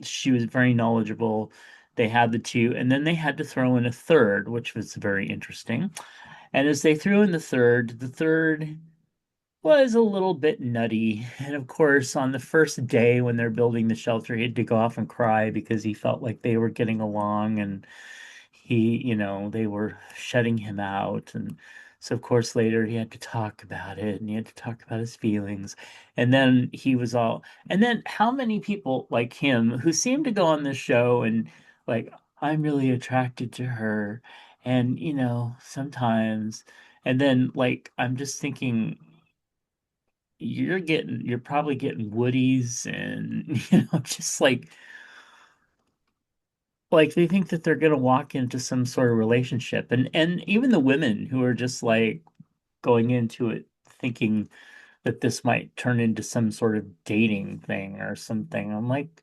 she was very knowledgeable. They had the two, and then they had to throw in a third, which was very interesting. And as they threw in the third was a little bit nutty. And of course, on the first day when they're building the shelter, he had to go off and cry because he felt like they were getting along and they were shutting him out. And so, of course, later he had to talk about it and he had to talk about his feelings. And then and then how many people like him who seem to go on this show and like, I'm really attracted to her. And, sometimes, and then like, I'm just thinking, you're probably getting woodies and just like they think that they're going to walk into some sort of relationship, and even the women who are just like going into it thinking that this might turn into some sort of dating thing or something. I'm like,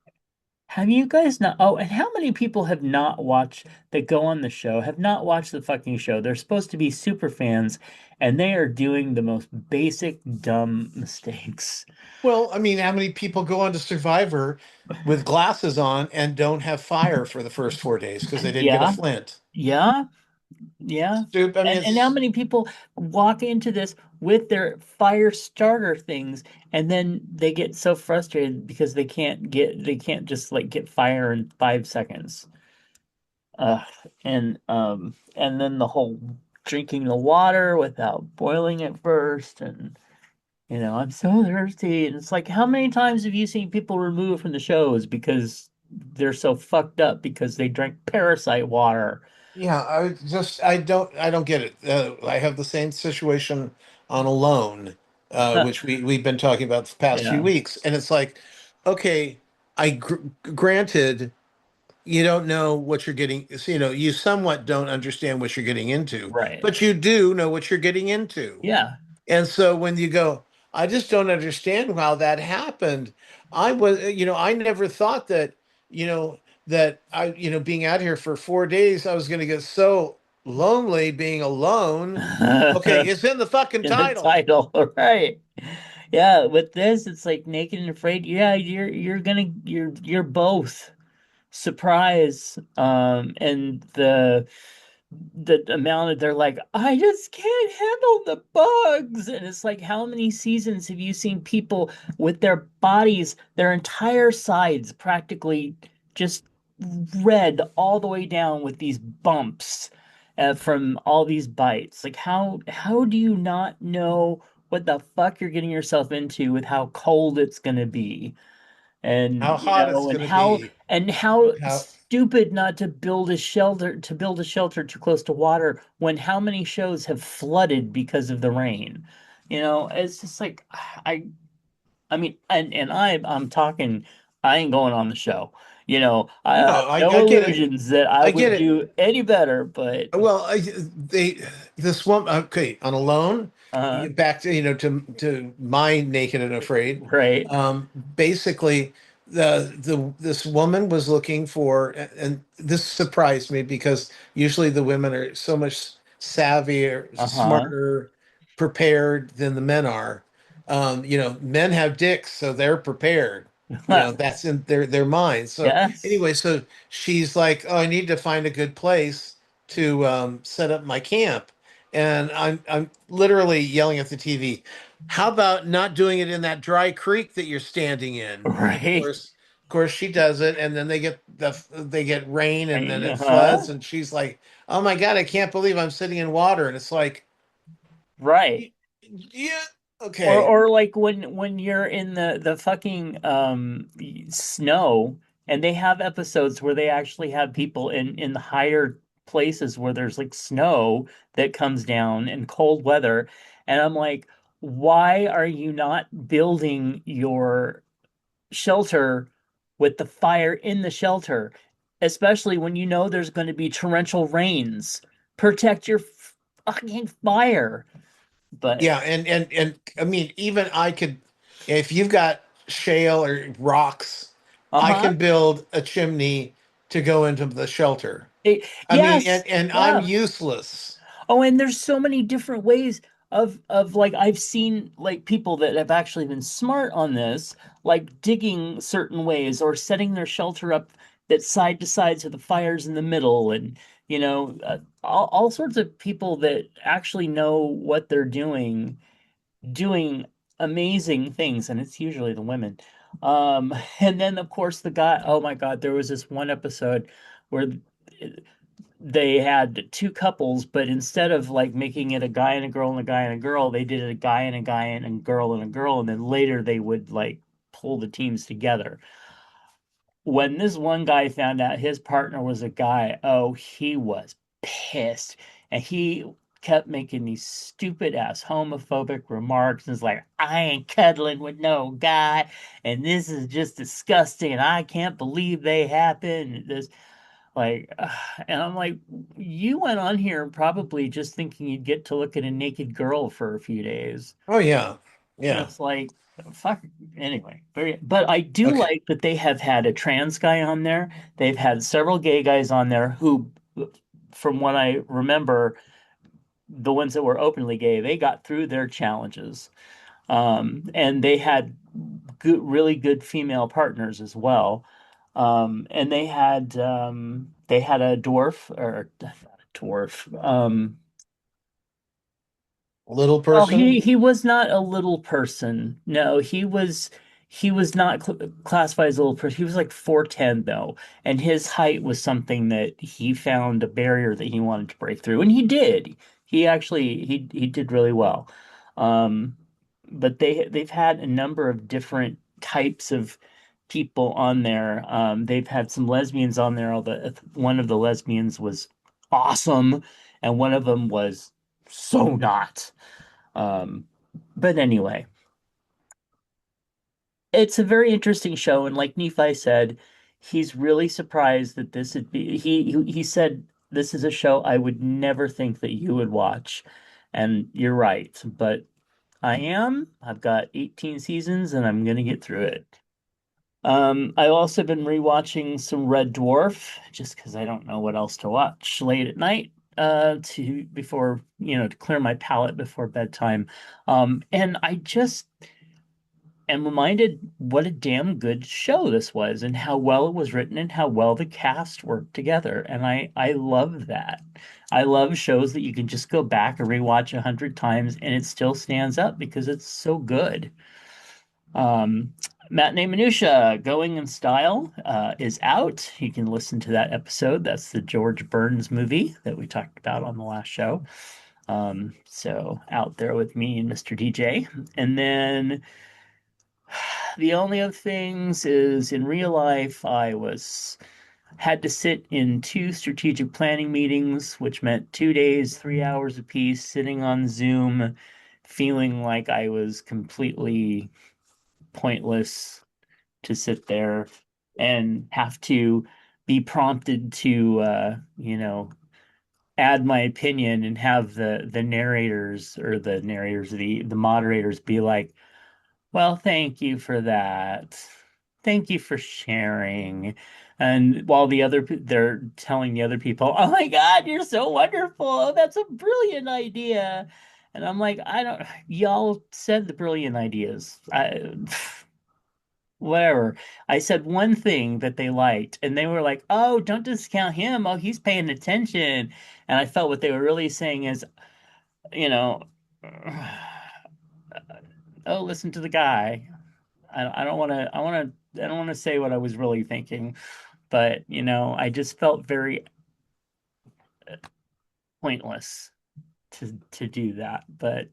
have you guys not? Oh, and how many people have not watched that go on the show, have not watched the fucking show? They're supposed to be super fans, and they are doing the most basic dumb mistakes. Well, I mean, how many people go on to Survivor with glasses on and don't have fire for the first 4 days because they didn't get a Yeah, flint? yeah, yeah. Stupid. I mean, And how it's many people walk into this with their fire starter things and then they get so frustrated because they can't just like get fire in 5 seconds. Uh and then the whole drinking the water without boiling it first, and I'm so thirsty. And it's like, how many times have you seen people removed from the shows because they're so fucked up because they drank parasite water? yeah. I don't get it. I have the same situation on Alone, which we've been talking about the past few Yeah, weeks, and it's like, okay, granted. You don't know what you're getting, so, you somewhat don't understand what you're getting into, right. but you do know what you're getting into. Yeah. And so when you go, I just don't understand how that happened. I never thought that, being out here for 4 days, I was going to get so lonely being alone. Okay, it's in the fucking In the title. title, right? Yeah, with this, it's like Naked and Afraid. Yeah, you're both. Surprise. And the amount of they're like, I just can't handle the bugs. And it's like, how many seasons have you seen people with their bodies, their entire sides practically just red all the way down with these bumps from all these bites? Like, how do you not know what the fuck you're getting yourself into with how cold it's gonna be? And How hot it's and going to how be. How stupid not to build a shelter too close to water when how many shows have flooded because of the rain. It's just like, I mean, and I'm talking, I ain't going on the show. I No, have no I get it. illusions that I I would get it. do any better, but Well, they this one, okay, on Alone, uh, back to to my Naked and Afraid. right. Basically, the this woman was looking for, and this surprised me because usually the women are so much savvier, Uh-huh. smarter, prepared than the men are. Men have dicks, so they're prepared. That's in their minds. So Yes. anyway, so she's like, "Oh, I need to find a good place to set up my camp," and I'm literally yelling at the TV. How about not doing it in that dry creek that you're standing in? And Right. of course, she does it, and then they get rain, and then Right. it Uh-huh. floods, and she's like, "Oh my God, I can't believe I'm sitting in water," and it's like, Right. yeah, Or okay, or like when you're in the fucking snow, and they have episodes where they actually have people in the higher places where there's like snow that comes down and cold weather, and I'm like, why are you not building your shelter with the fire in the shelter, especially when you know there's going to be torrential rains? Protect your fucking fire. But yeah, and I mean, even I could, if you've got shale or rocks, I uh-huh. can build a chimney to go into the shelter. I mean, Yes. and I'm Yeah. useless. Oh, and there's so many different ways of like I've seen like people that have actually been smart on this, like digging certain ways or setting their shelter up that side to side so the fire's in the middle, and all sorts of people that actually know what they're doing amazing things, and it's usually the women. And then of course the guy, oh my God, there was this one episode where they had two couples, but instead of like making it a guy and a girl and a guy and a girl, they did it a guy and a guy and a girl and a girl, and then later they would like pull the teams together. When this one guy found out his partner was a guy, oh, he was pissed. And he kept making these stupid ass homophobic remarks. And it's like, I ain't cuddling with no guy. And this is just disgusting. And I can't believe they happened. This like, and I'm like, you went on here probably just thinking you'd get to look at a naked girl for a few days. Oh yeah, And yeah. it's like, fuck. Anyway, but I do Okay. like that they have had a trans guy on there. They've had several gay guys on there who, from what I remember, the ones that were openly gay, they got through their challenges. And they had really good female partners as well. And they had a dwarf, or not a dwarf. Little Well, person. he was not a little person. No, he was not classified as a little person. He was like 4'10" though, and his height was something that he found a barrier that he wanted to break through, and he did. He did really well. Um, but they've had a number of different types of people on there. They've had some lesbians on there, although one of the lesbians was awesome, and one of them was so not. Um, but anyway, it's a very interesting show, and like Nephi said, he's really surprised that this would be. He said this is a show I would never think that you would watch, and you're right. But I am. I've got 18 seasons, and I'm gonna get through it. I've also been rewatching some Red Dwarf just because I don't know what else to watch late at night to before to clear my palate before bedtime. And I just am reminded what a damn good show this was, and how well it was written, and how well the cast worked together. And I love that. I love shows that you can just go back and rewatch 100 times and it still stands up because it's so good. Um, Matinee Minutia, Going in Style, is out. You can listen to that episode. That's the George Burns movie that we talked about on the last show. So out there with me and Mr. DJ. And then the only other things is in real life, I was had to sit in two strategic planning meetings, which meant 2 days, 3 hours apiece, sitting on Zoom, feeling like I was completely pointless to sit there. and have to be prompted to add my opinion and have the narrators or the moderators be like, well, thank you for that. Thank you for sharing. And while they're telling the other people, oh my God, you're so wonderful. That's a brilliant idea. And I'm like, I don't, y'all said the brilliant ideas. Whatever. I said one thing that they liked, and they were like, oh, don't discount him. Oh, he's paying attention. And I felt what they were really saying is, you know, oh, listen to the guy. I don't want to I don't want to say what I was really thinking, but I just felt very pointless to do that. But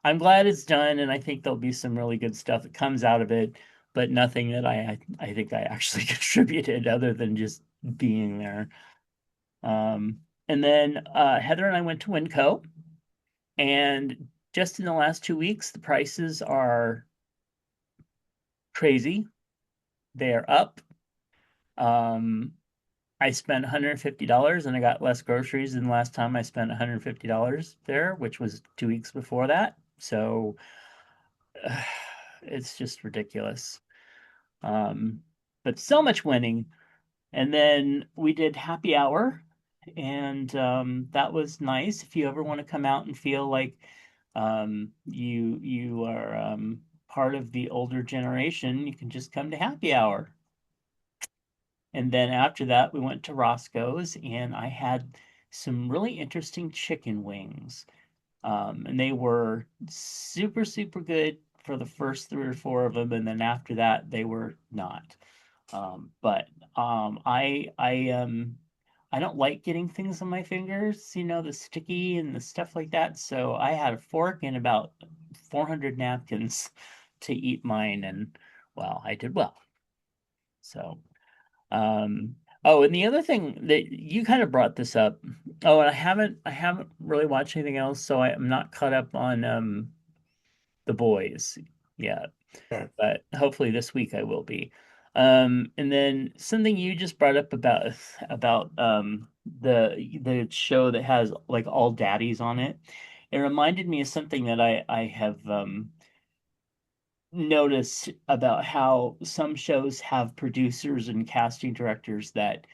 I'm glad it's done, and I think there'll be some really good stuff that comes out of it, but nothing that I think I actually contributed other than just being there. And then Heather and I went to Winco, and just in the last 2 weeks, the prices are crazy. They are up. Um, I spent $150 and I got less groceries than the last time I spent $150 there, which was 2 weeks before that. So it's just ridiculous. Um, but so much winning. And then we did happy hour, and that was nice. If you ever want to come out and feel like you are part of the older generation, you can just come to happy hour. And then after that, we went to Roscoe's, and I had some really interesting chicken wings. And they were super, super good for the first three or four of them, and then after that, they were not. But I don't like getting things on my fingers, the sticky and the stuff like that. So I had a fork and about 400 napkins to eat mine, and well, I did well. So. Oh, and the other thing that you kind of brought this up. Oh, and I haven't really watched anything else, so I'm not caught up on The Boys yet, Okay. but hopefully this week I will be. And then something you just brought up about the show that has like all daddies on it. It reminded me of something that I have noticed about how some shows have producers and casting directors that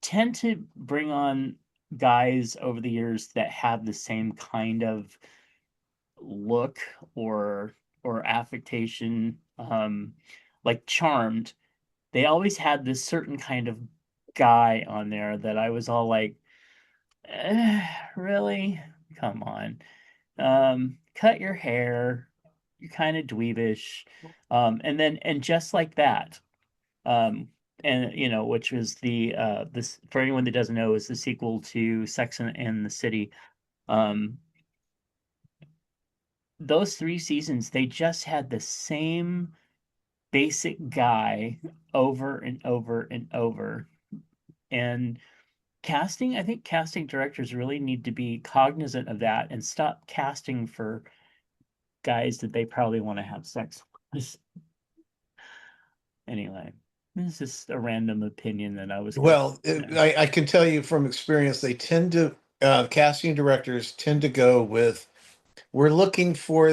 tend to bring on guys over the years that have the same kind of look or affectation. Like Charmed, they always had this certain kind of guy on there that I was all like, really? Come on. Cut your hair. You're kind of dweebish. And just like that, um, and which was this, for anyone that doesn't know, is the sequel to Sex and the City. Um, those 3 seasons, they just had the same basic guy over and over and over. And I think casting directors really need to be cognizant of that and stop casting for guys that they probably want to have sex with. Anyway, this is just a random opinion that I was going Well, to. I can tell you from experience, they tend to, casting directors tend to go with, we're looking for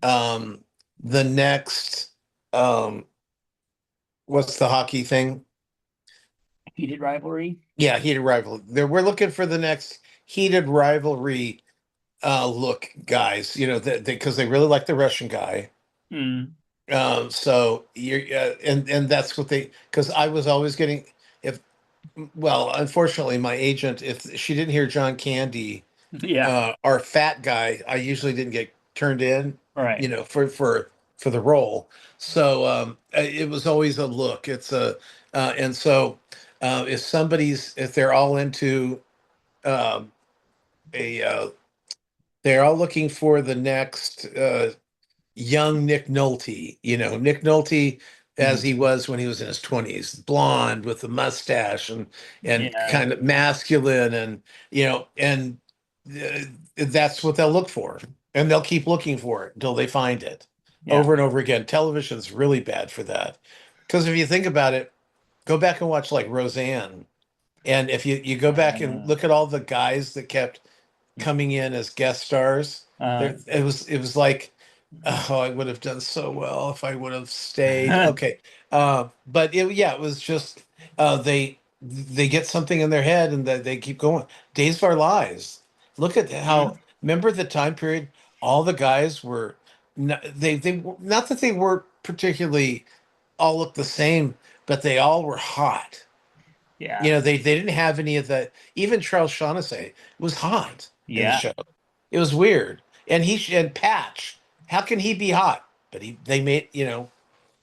um, the next, um, what's the hockey thing? Heated rivalry. Yeah, heated rivalry. We're looking for the next heated rivalry look, guys. That because they really like the Russian guy. Mm. So you're and that's what they, because I was always getting, if well, unfortunately, my agent, if she didn't hear John Candy, Yeah. our fat guy, I usually didn't get turned in, All right. for the role. So it was always a look. It's a and so if they're all into um, a they're all looking for the next young Nick Nolte, Nick Nolte as Mm. he was when he was in his 20s, blonde with a mustache and Yeah. kind of masculine, and that's what they'll look for. And they'll keep looking for it until they find it Yeah. over and over again. Television's really bad for that. Because if you think about it, go back and watch like Roseanne. And if you go back and Uh, look at all the guys that kept coming in as guest stars, uh, there it was like, oh, I would have done so well if I would have stayed. Okay. But yeah, it was just they get something in their head and they keep going. Days of Our Lives. Look at how, mm, remember the time period, all the guys were not, not that they weren't particularly all looked the same, but they all were hot. yeah, They didn't have any of the. Even Charles Shaughnessy was hot in the yeah, show. It was weird, and and Patch. How can he be hot? But they made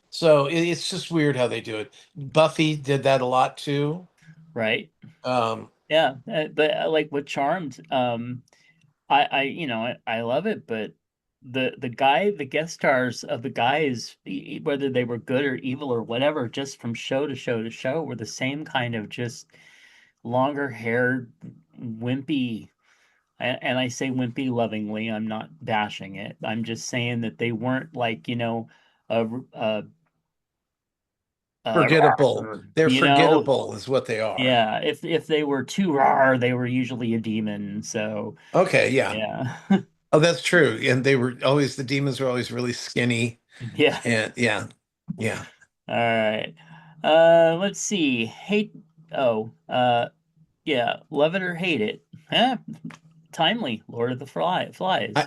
So it's just weird how they do it. Buffy did that a lot too. right. Um, Yeah, but like with Charmed, I love it, but the guest stars of the guys, whether they were good or evil or whatever, just from show to show to show, were the same kind of just longer haired, wimpy. And I say wimpy lovingly. I'm not bashing it. I'm just saying that they weren't like, a, a, Forgettable. They're you know, forgettable, is what they are. yeah. If they were too raw, they were usually a demon. So Okay, yeah. yeah, Oh, that's true. And the demons were always really skinny. yeah. And yeah, yeah. All right. Let's see. Hate. Oh, yeah. Love it or hate it. Huh? Timely. Lord of the Flies.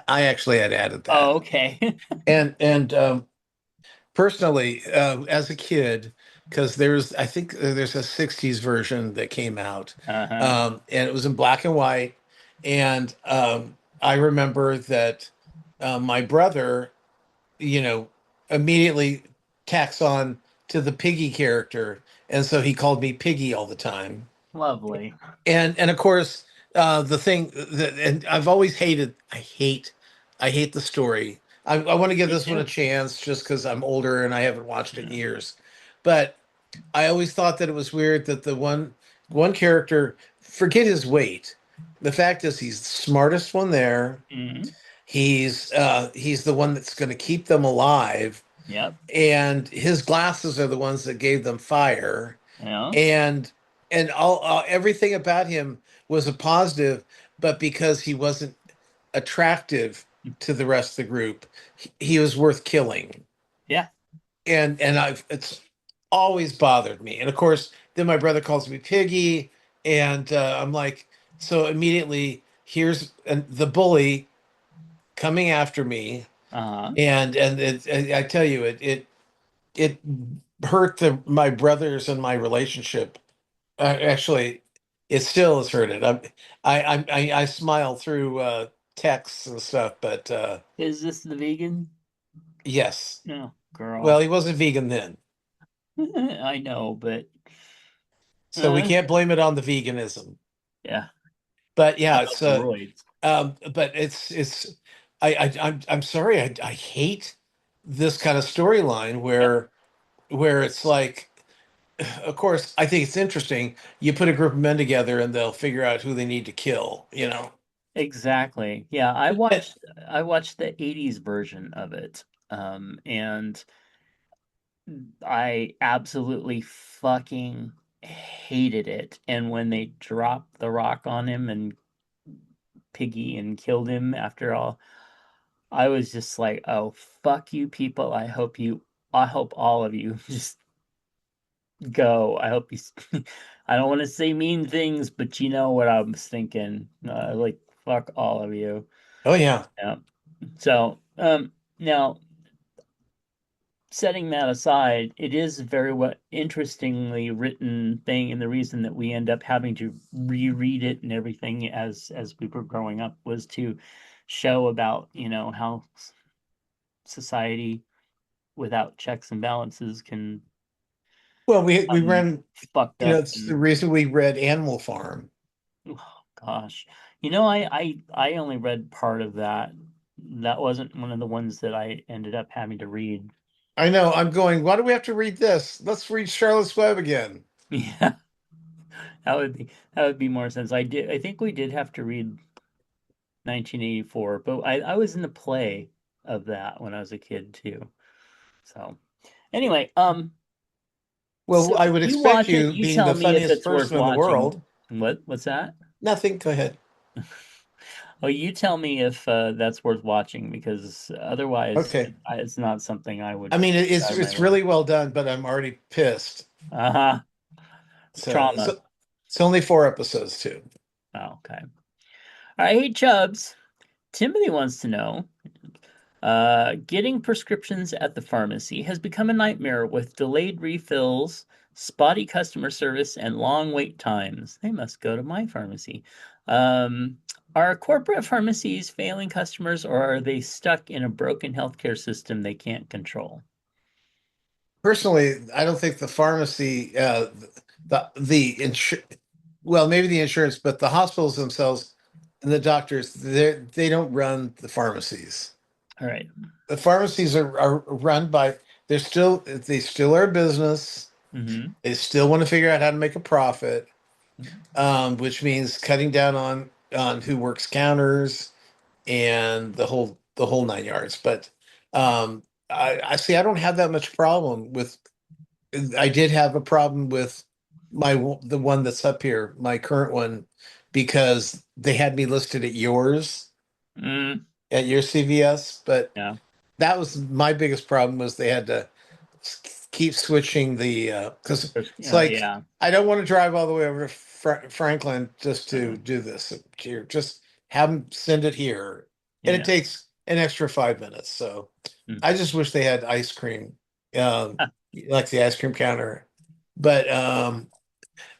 I actually had added Oh, that. okay. And personally, as a kid, because I think there's a 60s version that came out, Uh-huh. and it was in black and white. And I remember that my brother, you know, immediately tacks on to the Piggy character. And so he called me Piggy all the time. Lovely. And of course, the thing that, and I've always hated, I hate the story. I want to give Me this one a too. chance just because I'm older and I haven't watched it in years. But I always thought that it was weird that the one character, forget his weight. The fact is he's the smartest one there. Mm, He's the one that's going to keep them alive, yep. and his glasses are the ones that gave them fire, Yeah. and all everything about him was a positive, but because he wasn't attractive to the rest of the group, he was worth killing. Yeah. And I've it's always bothered me. And of course, then my brother calls me Piggy, and I'm like, so immediately here's the bully coming after me, Uh-huh. and I tell you, it hurt my brothers and my relationship. Actually, it still has hurt it. I smile through texts and stuff, but Is this the vegan? yes. No, Well, girl. he wasn't vegan then, I know, but so we uh, can't blame it on the veganism. yeah. But I yeah, love droids. but it's I'm sorry, I hate this kind of storyline Yep. where it's like, of course, I think it's interesting. You put a group of men together and they'll figure out who they need to kill. Exactly. Yeah, I And, watched I watched the 80s version of it. And I absolutely fucking hated it. And when they dropped the rock on him and Piggy and killed him after all, I was just like, "Oh, fuck you people. I hope all of you just go. I hope I don't want to say mean things, but you know what I was thinking. Like fuck all of you." oh yeah. Yeah. So, now setting that aside, it is very interestingly written thing, and the reason that we end up having to reread it and everything as we were growing up was to show about, how society without checks and balances can Well, we become ran, fucked up it's the and reason we read Animal Farm. oh, gosh. I only read part of that. That wasn't one of the ones that I ended up having to read. I know, I'm going, why do we have to read this? Let's read Charlotte's Web again. Yeah, that would be more sense. I think we did have to read 1984, but I was in the play of that when I was a kid too. So anyway, Well, So I would you expect watch it, you, you being tell the me if funniest it's worth person in the watching. world. What's that? Nothing. Go ahead. Oh, you tell me if that's worth watching because otherwise Okay. it's not something I would I mean, out of my it's way. really well done, but I'm already pissed. Uh-huh. So, Trauma. so it's only 4 episodes too. Oh, okay. All right, hey Chubs. Timothy wants to know, getting prescriptions at the pharmacy has become a nightmare with delayed refills, spotty customer service, and long wait times. They must go to my pharmacy. Um, are corporate pharmacies failing customers, or are they stuck in a broken healthcare system they can't control? Personally, I don't think the pharmacy, the insur well, maybe the insurance, but the hospitals themselves and the doctors, they don't run the pharmacies. All right. The pharmacies are run by, they still are a business. Mm-hmm. They still want to figure out how to make a profit, which means cutting down on who works counters and the whole 9 yards. But I see I don't have that much problem with. I did have a problem with the one that's up here, my current one, because they had me listed Mm, at your CVS, but yeah. that was my biggest problem was they had to keep switching the because it's like Yeah. I don't want to drive all the way over to Franklin just to Uh, do this here. Just have them send it here, and it yeah. takes an extra 5 minutes. So Mm. I just wish they had ice cream, like the ice cream counter. But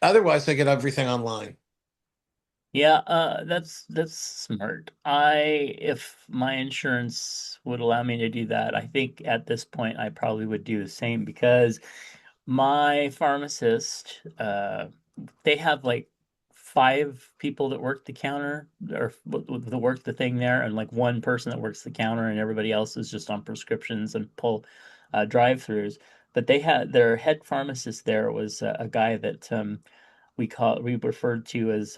otherwise, I get everything online. Yeah, that's smart. If my insurance would allow me to do that, I think at this point I probably would do the same because my pharmacist, they have like five people that work the counter or that work the thing there, and like one person that works the counter, and everybody else is just on prescriptions and pull drive-throughs. But they had their head pharmacist there was a guy that we referred to as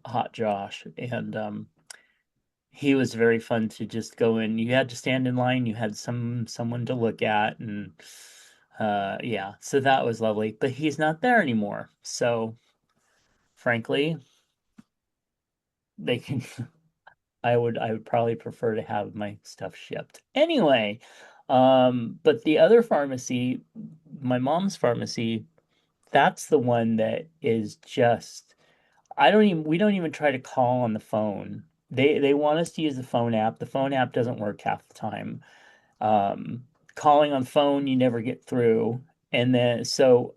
Hot Josh, and he was very fun to just go in. You had to stand in line. You had someone to look at, and yeah, so that was lovely. But he's not there anymore. So frankly, they can. I would probably prefer to have my stuff shipped anyway. But the other pharmacy, my mom's pharmacy, that's the one that is just we don't even try to call on the phone. They want us to use the phone app. The phone app doesn't work half the time. Um, Calling on phone, you never get through. And then so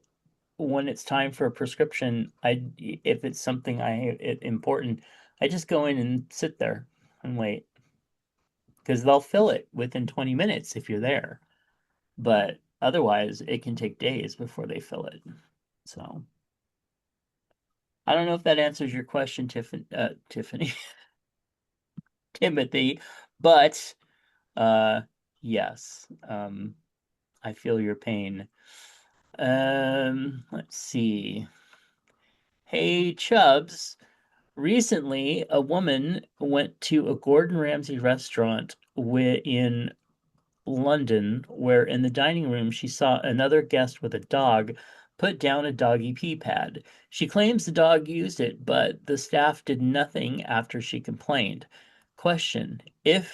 when it's time for a prescription, if it's something important, I just go in and sit there and wait because they'll fill it within 20 minutes if you're there. But otherwise, it can take days before they fill it. So I don't know if that answers your question, Tiffany. Timothy, but uh yes, I feel your pain. Let's see. Hey Chubs, recently a woman went to a Gordon Ramsay restaurant in London where in the dining room she saw another guest with a dog put down a doggy pee pad. She claims the dog used it, but the staff did nothing after she complained. Question: if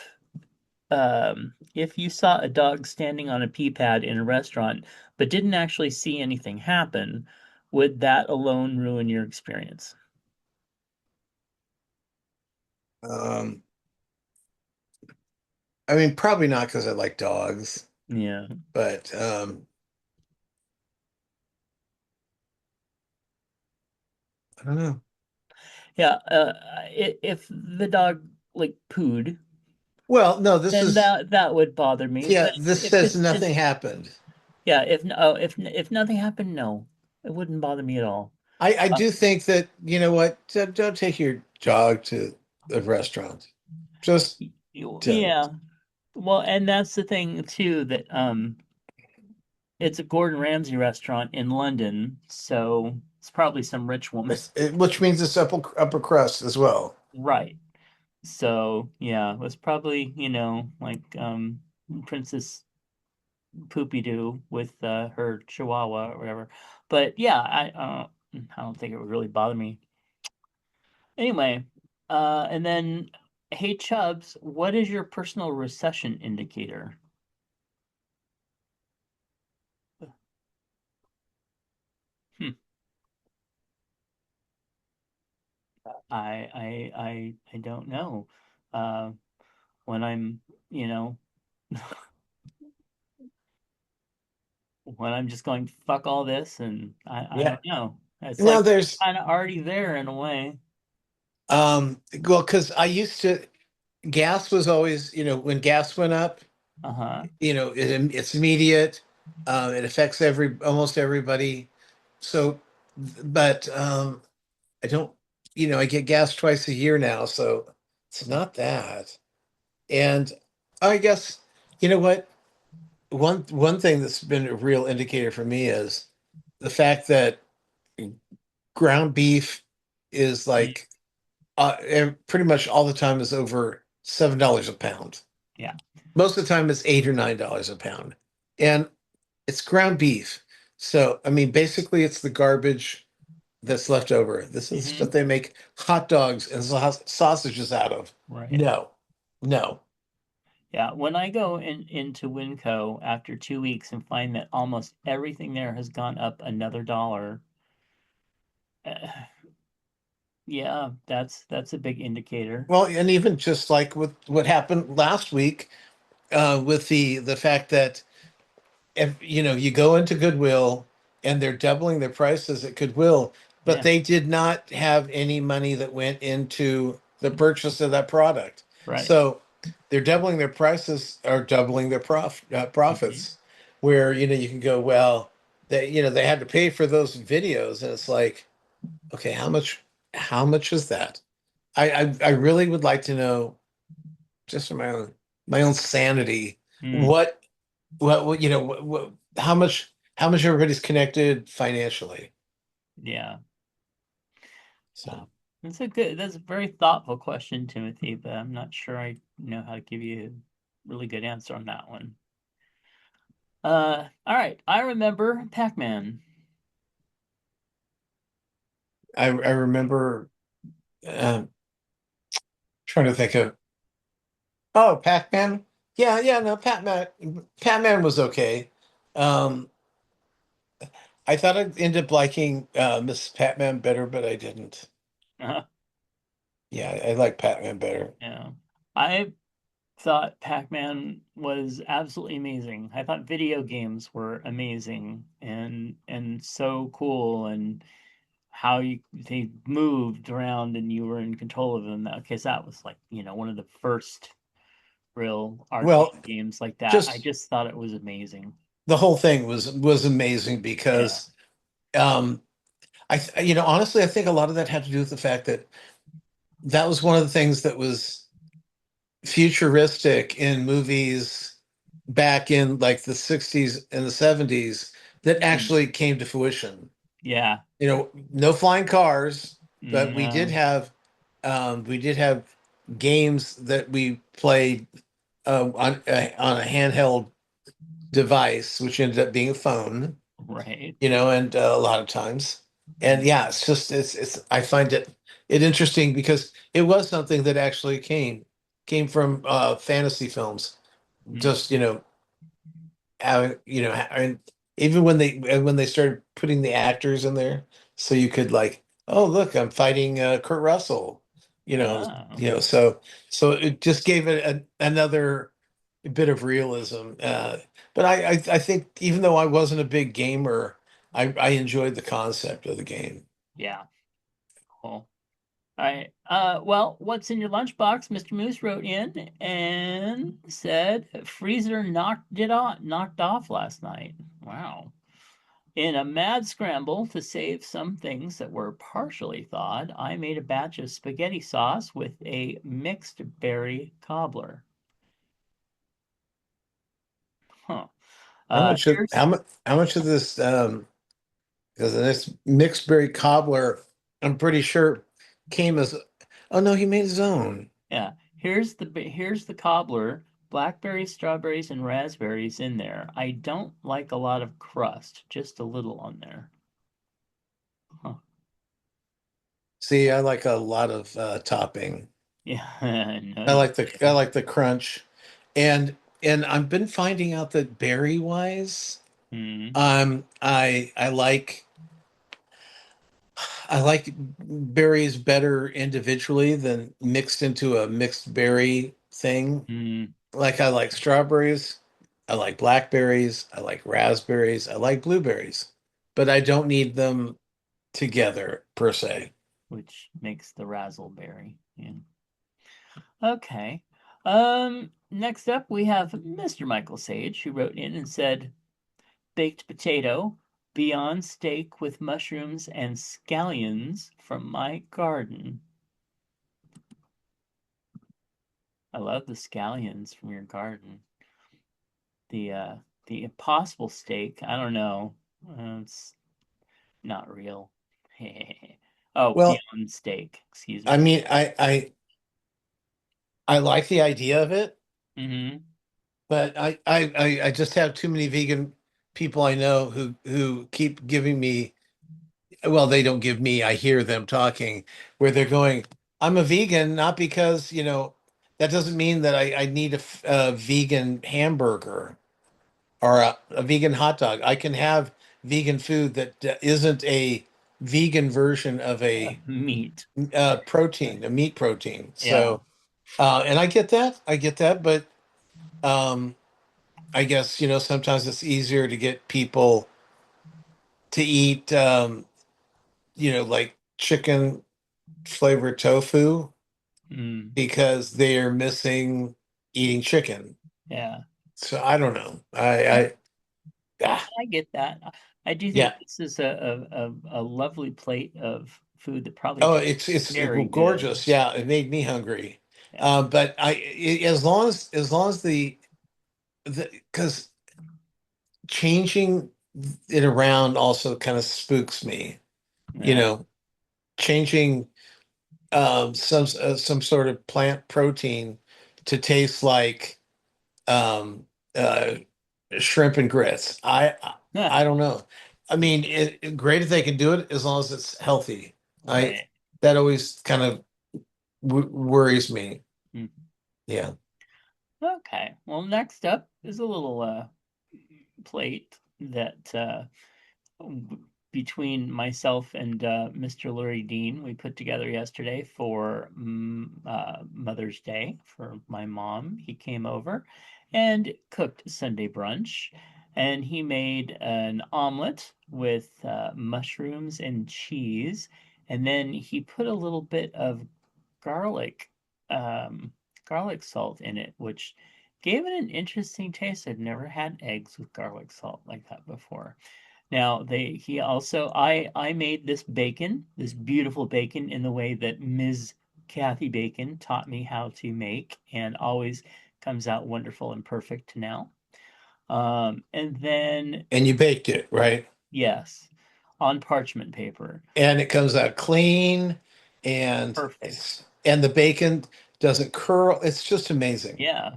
you saw a dog standing on a pee pad in a restaurant but didn't actually see anything happen, would that alone ruin your experience? Um, I mean, probably not because I like dogs, Yeah. but I don't know. Yeah. If the dog like pooed, Well, no, this then is that would bother me. yeah. But This if says it's nothing just happened. yeah, if nothing happened, no, it wouldn't bother me at all. I Uh, do think that you know what. Don't take your dog to the restaurant. Just don't. yeah. Well, and that's the thing too that it's a Gordon Ramsay restaurant in London, so it's probably some rich woman. Which means it's upper crust as well. Right. So, yeah, it was probably, like Princess poopy doo with her chihuahua or whatever. But yeah, I don't think it would really bother me. Anyway, and then, hey Chubs, what is your personal recession indicator? Hmm. I don't know. Uh, when I'm, you know, when I'm just going fuck all this, and I Yeah. don't know. It's No, like there's kind of already there in a way. well, because I used to gas was always, when gas went up, Uh-huh. it's immediate. It affects almost everybody. So, but I don't, I get gas twice a year now, so it's not that. And I guess, you know what? One thing that's been a real indicator for me is the fact that ground beef is Mm, like pretty much all the time is over $7 a pound. yeah. Most of the time it's $8 or $9 a pound. And it's ground beef. So, I mean, basically it's the garbage that's left over. This is Hmm. what they make hot dogs and sausages out of. Right. No, no. Yeah. When I go into Winco after 2 weeks and find that almost everything there has gone up another dollar, uh, yeah, that's a big indicator. Well, and even just like with what happened last week, with the fact that if you go into Goodwill and they're doubling their prices at Goodwill, but Yeah. they did not have any money that went into the purchase of that product. Right. So they're doubling their prices or doubling their Hmm. profits. Where you can go, well, they had to pay for those videos, and it's like, okay, how much is that? I really would like to know, just for my own sanity, Mm, what how much everybody's connected financially. yeah. So That's a very thoughtful question, Timothy, but I'm not sure I know how to give you a really good answer on that one. All right. I remember Pac-Man. I remember uh, trying to think of, oh, Pac-Man. Yeah, yeah, no, Pac-Man was okay. Um, I thought I'd end up liking Mrs. Pac-Man better, but I didn't. Yeah, I like Pac-Man better. Yeah. I thought Pac-Man was absolutely amazing. I thought video games were amazing and so cool, and how they moved around and you were in control of them. Okay, so that was like, one of the first real Well, arcade games like that. I just just thought it was amazing. the whole thing was amazing Yeah. because um honestly, I think a lot of that had to do with the fact that that was one of the things that was futuristic in movies back in like the 60s and the 70s that Mm. actually came to fruition. Yeah. No flying cars, but No. we did have games that we played on a handheld device, which ended up being a phone, Right. and a lot of times. And yeah, it's just it's I find it interesting because it was something that actually came from fantasy films. Mm. Just and even when they started putting the actors in there, so you could like, oh look, I'm fighting Kurt Russell, you know, Oh. so it just gave it another bit of realism. But I think even though I wasn't a big gamer, I enjoyed the concept of the game. Yeah. Cool. All right. Well, what's in your lunchbox? Mr. Moose wrote in and said freezer knocked off last night. Wow. In a mad scramble to save some things that were partially thawed, I made a batch of spaghetti sauce with a mixed berry cobbler. Huh. How much of Here's, how much of this because this mixed berry cobbler, I'm pretty sure came as, oh no, he made his own. yeah, here's the cobbler blackberries, strawberries, and raspberries in there. I don't like a lot of crust, just a little on there. Huh. See, I like a lot of topping. Yeah, no, I you like I like the crunch, and I've been finding out that berry wise, mm, I like berries better individually than mixed into a mixed berry thing. mm, Like I like strawberries, I like blackberries, I like raspberries, I like blueberries, but I don't need them together per se. which makes the razzleberry. Yeah. Okay. Next up we have Mr. Michael Sage, who wrote in and said, baked potato, beyond steak with mushrooms and scallions from my garden. I love the scallions from your garden. The uh the impossible steak, I don't know. It's not real. Oh, Well, beyond steak, excuse I me. mean, I like the idea of it, Mm-hmm. but I just have too many vegan people I know who keep giving me, well, they don't give me, I hear them talking where they're going, I'm a vegan, not because, that doesn't mean that I need a vegan hamburger or a vegan hot dog. I can have vegan food that isn't a vegan version of a Meat. protein, a meat protein. Yeah. So, and I get that, but um, I guess, sometimes it's easier to get people to eat, like chicken flavored tofu Mm, because they are missing eating chicken. yeah. So I don't know. Ah, I get that. I do think yeah. this is a lovely plate of food that probably Oh, tastes it's very good. gorgeous. Yeah, it made me hungry. Yeah. But as long as the because changing it around also kind of spooks me. You Yeah. know, changing some sort of plant protein to taste like um, uh, shrimp and grits. Huh. I don't know. I mean, great if they can do it as long as it's healthy. I Right. That always kind of worries me. Mm. Yeah. Okay. Well, next up is a little plate that between myself and Mr. Lurie Dean, we put together yesterday for Mother's Day for my mom. He came over and cooked Sunday brunch, and he made an omelet with mushrooms and cheese, and then he put a little bit of garlic, um, garlic salt in it, which gave it an interesting taste. I've never had eggs with garlic salt like that before. Now they he also I made this bacon, this beautiful bacon in the way that Ms. Kathy Bacon taught me how to make and always comes out wonderful and perfect now. And then And you baked it, right? yes, on parchment paper. And it comes out clean and Perfect. and the bacon doesn't curl. It's just amazing. Yeah.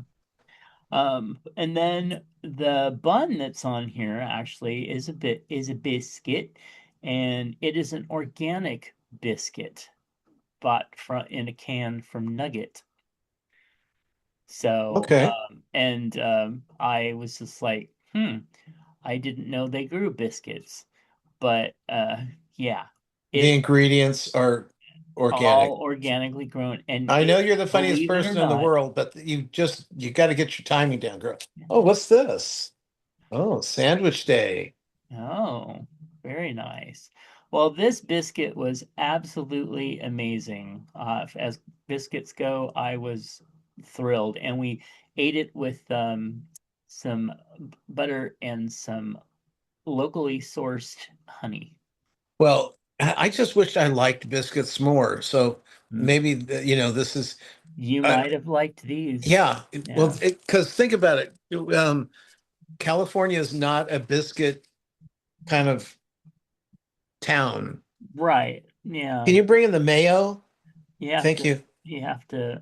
And then the bun that's on here actually is a biscuit, and it is an organic biscuit bought from in a can from Nugget. So, Okay. I was just like, I didn't know they grew biscuits, but yeah, The it ingredients are organic. all organically grown, and I it, know you're the funniest believe it or person in the not, world, but you got to get your timing down, girl. Oh, what's this? Oh, sandwich day. oh, very nice. Well, this biscuit was absolutely amazing. As biscuits go, I was thrilled, and we ate it with some butter and some locally sourced honey. Well, I just wish I liked biscuits more. So Mm. maybe this is You uh, might have liked these. yeah. Well, Yeah. because think about it. California is not a biscuit kind of town. Right. Can Yeah. you bring in the mayo? You have Thank to you. you have to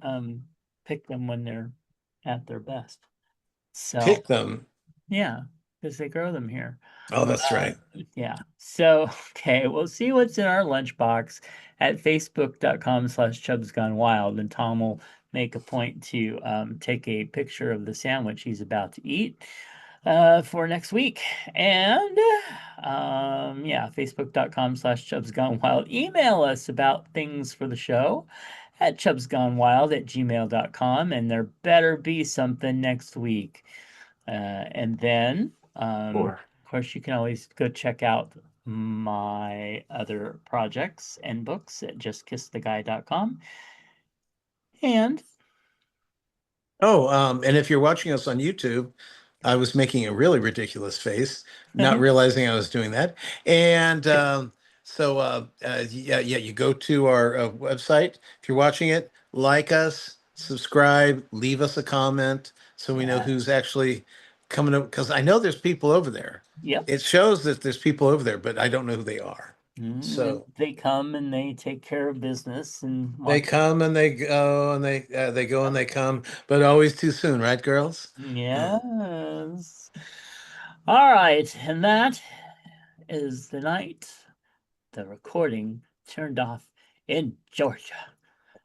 pick them when they're at their best. So Pick them. yeah, because they grow them here. Oh, that's right. Yeah. So, okay, we'll see what's in our lunchbox at facebook.com/chubsgonewild. And Tom will make a point to take a picture of the sandwich he's about to eat for next week. And yeah, facebook.com/chubsgonewild. Email us about things for the show at chubsgonewild@gmail.com. And there better be something next week. And then, of course, you can always go check out my other projects and books at justkisstheguy.com. And Oh, and if you're watching us on YouTube, I was making a really ridiculous face, not realizing I was doing that. And yeah, you go to our website. If you're watching it, like us, subscribe, leave us a comment so we know Yeah. who's actually coming up. Because I know there's people over there. Yep. It shows that there's people over there, but I don't know who they are. So they come and they take care of business and they watch. come and they go and they go and they come, but always too soon, right, girls? Yes. All right, and that is the night the recording turned off in Georgia.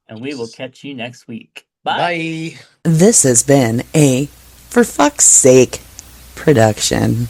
And we will catch you next week. Bye. Bye. This has been a For Fuck's Sake production.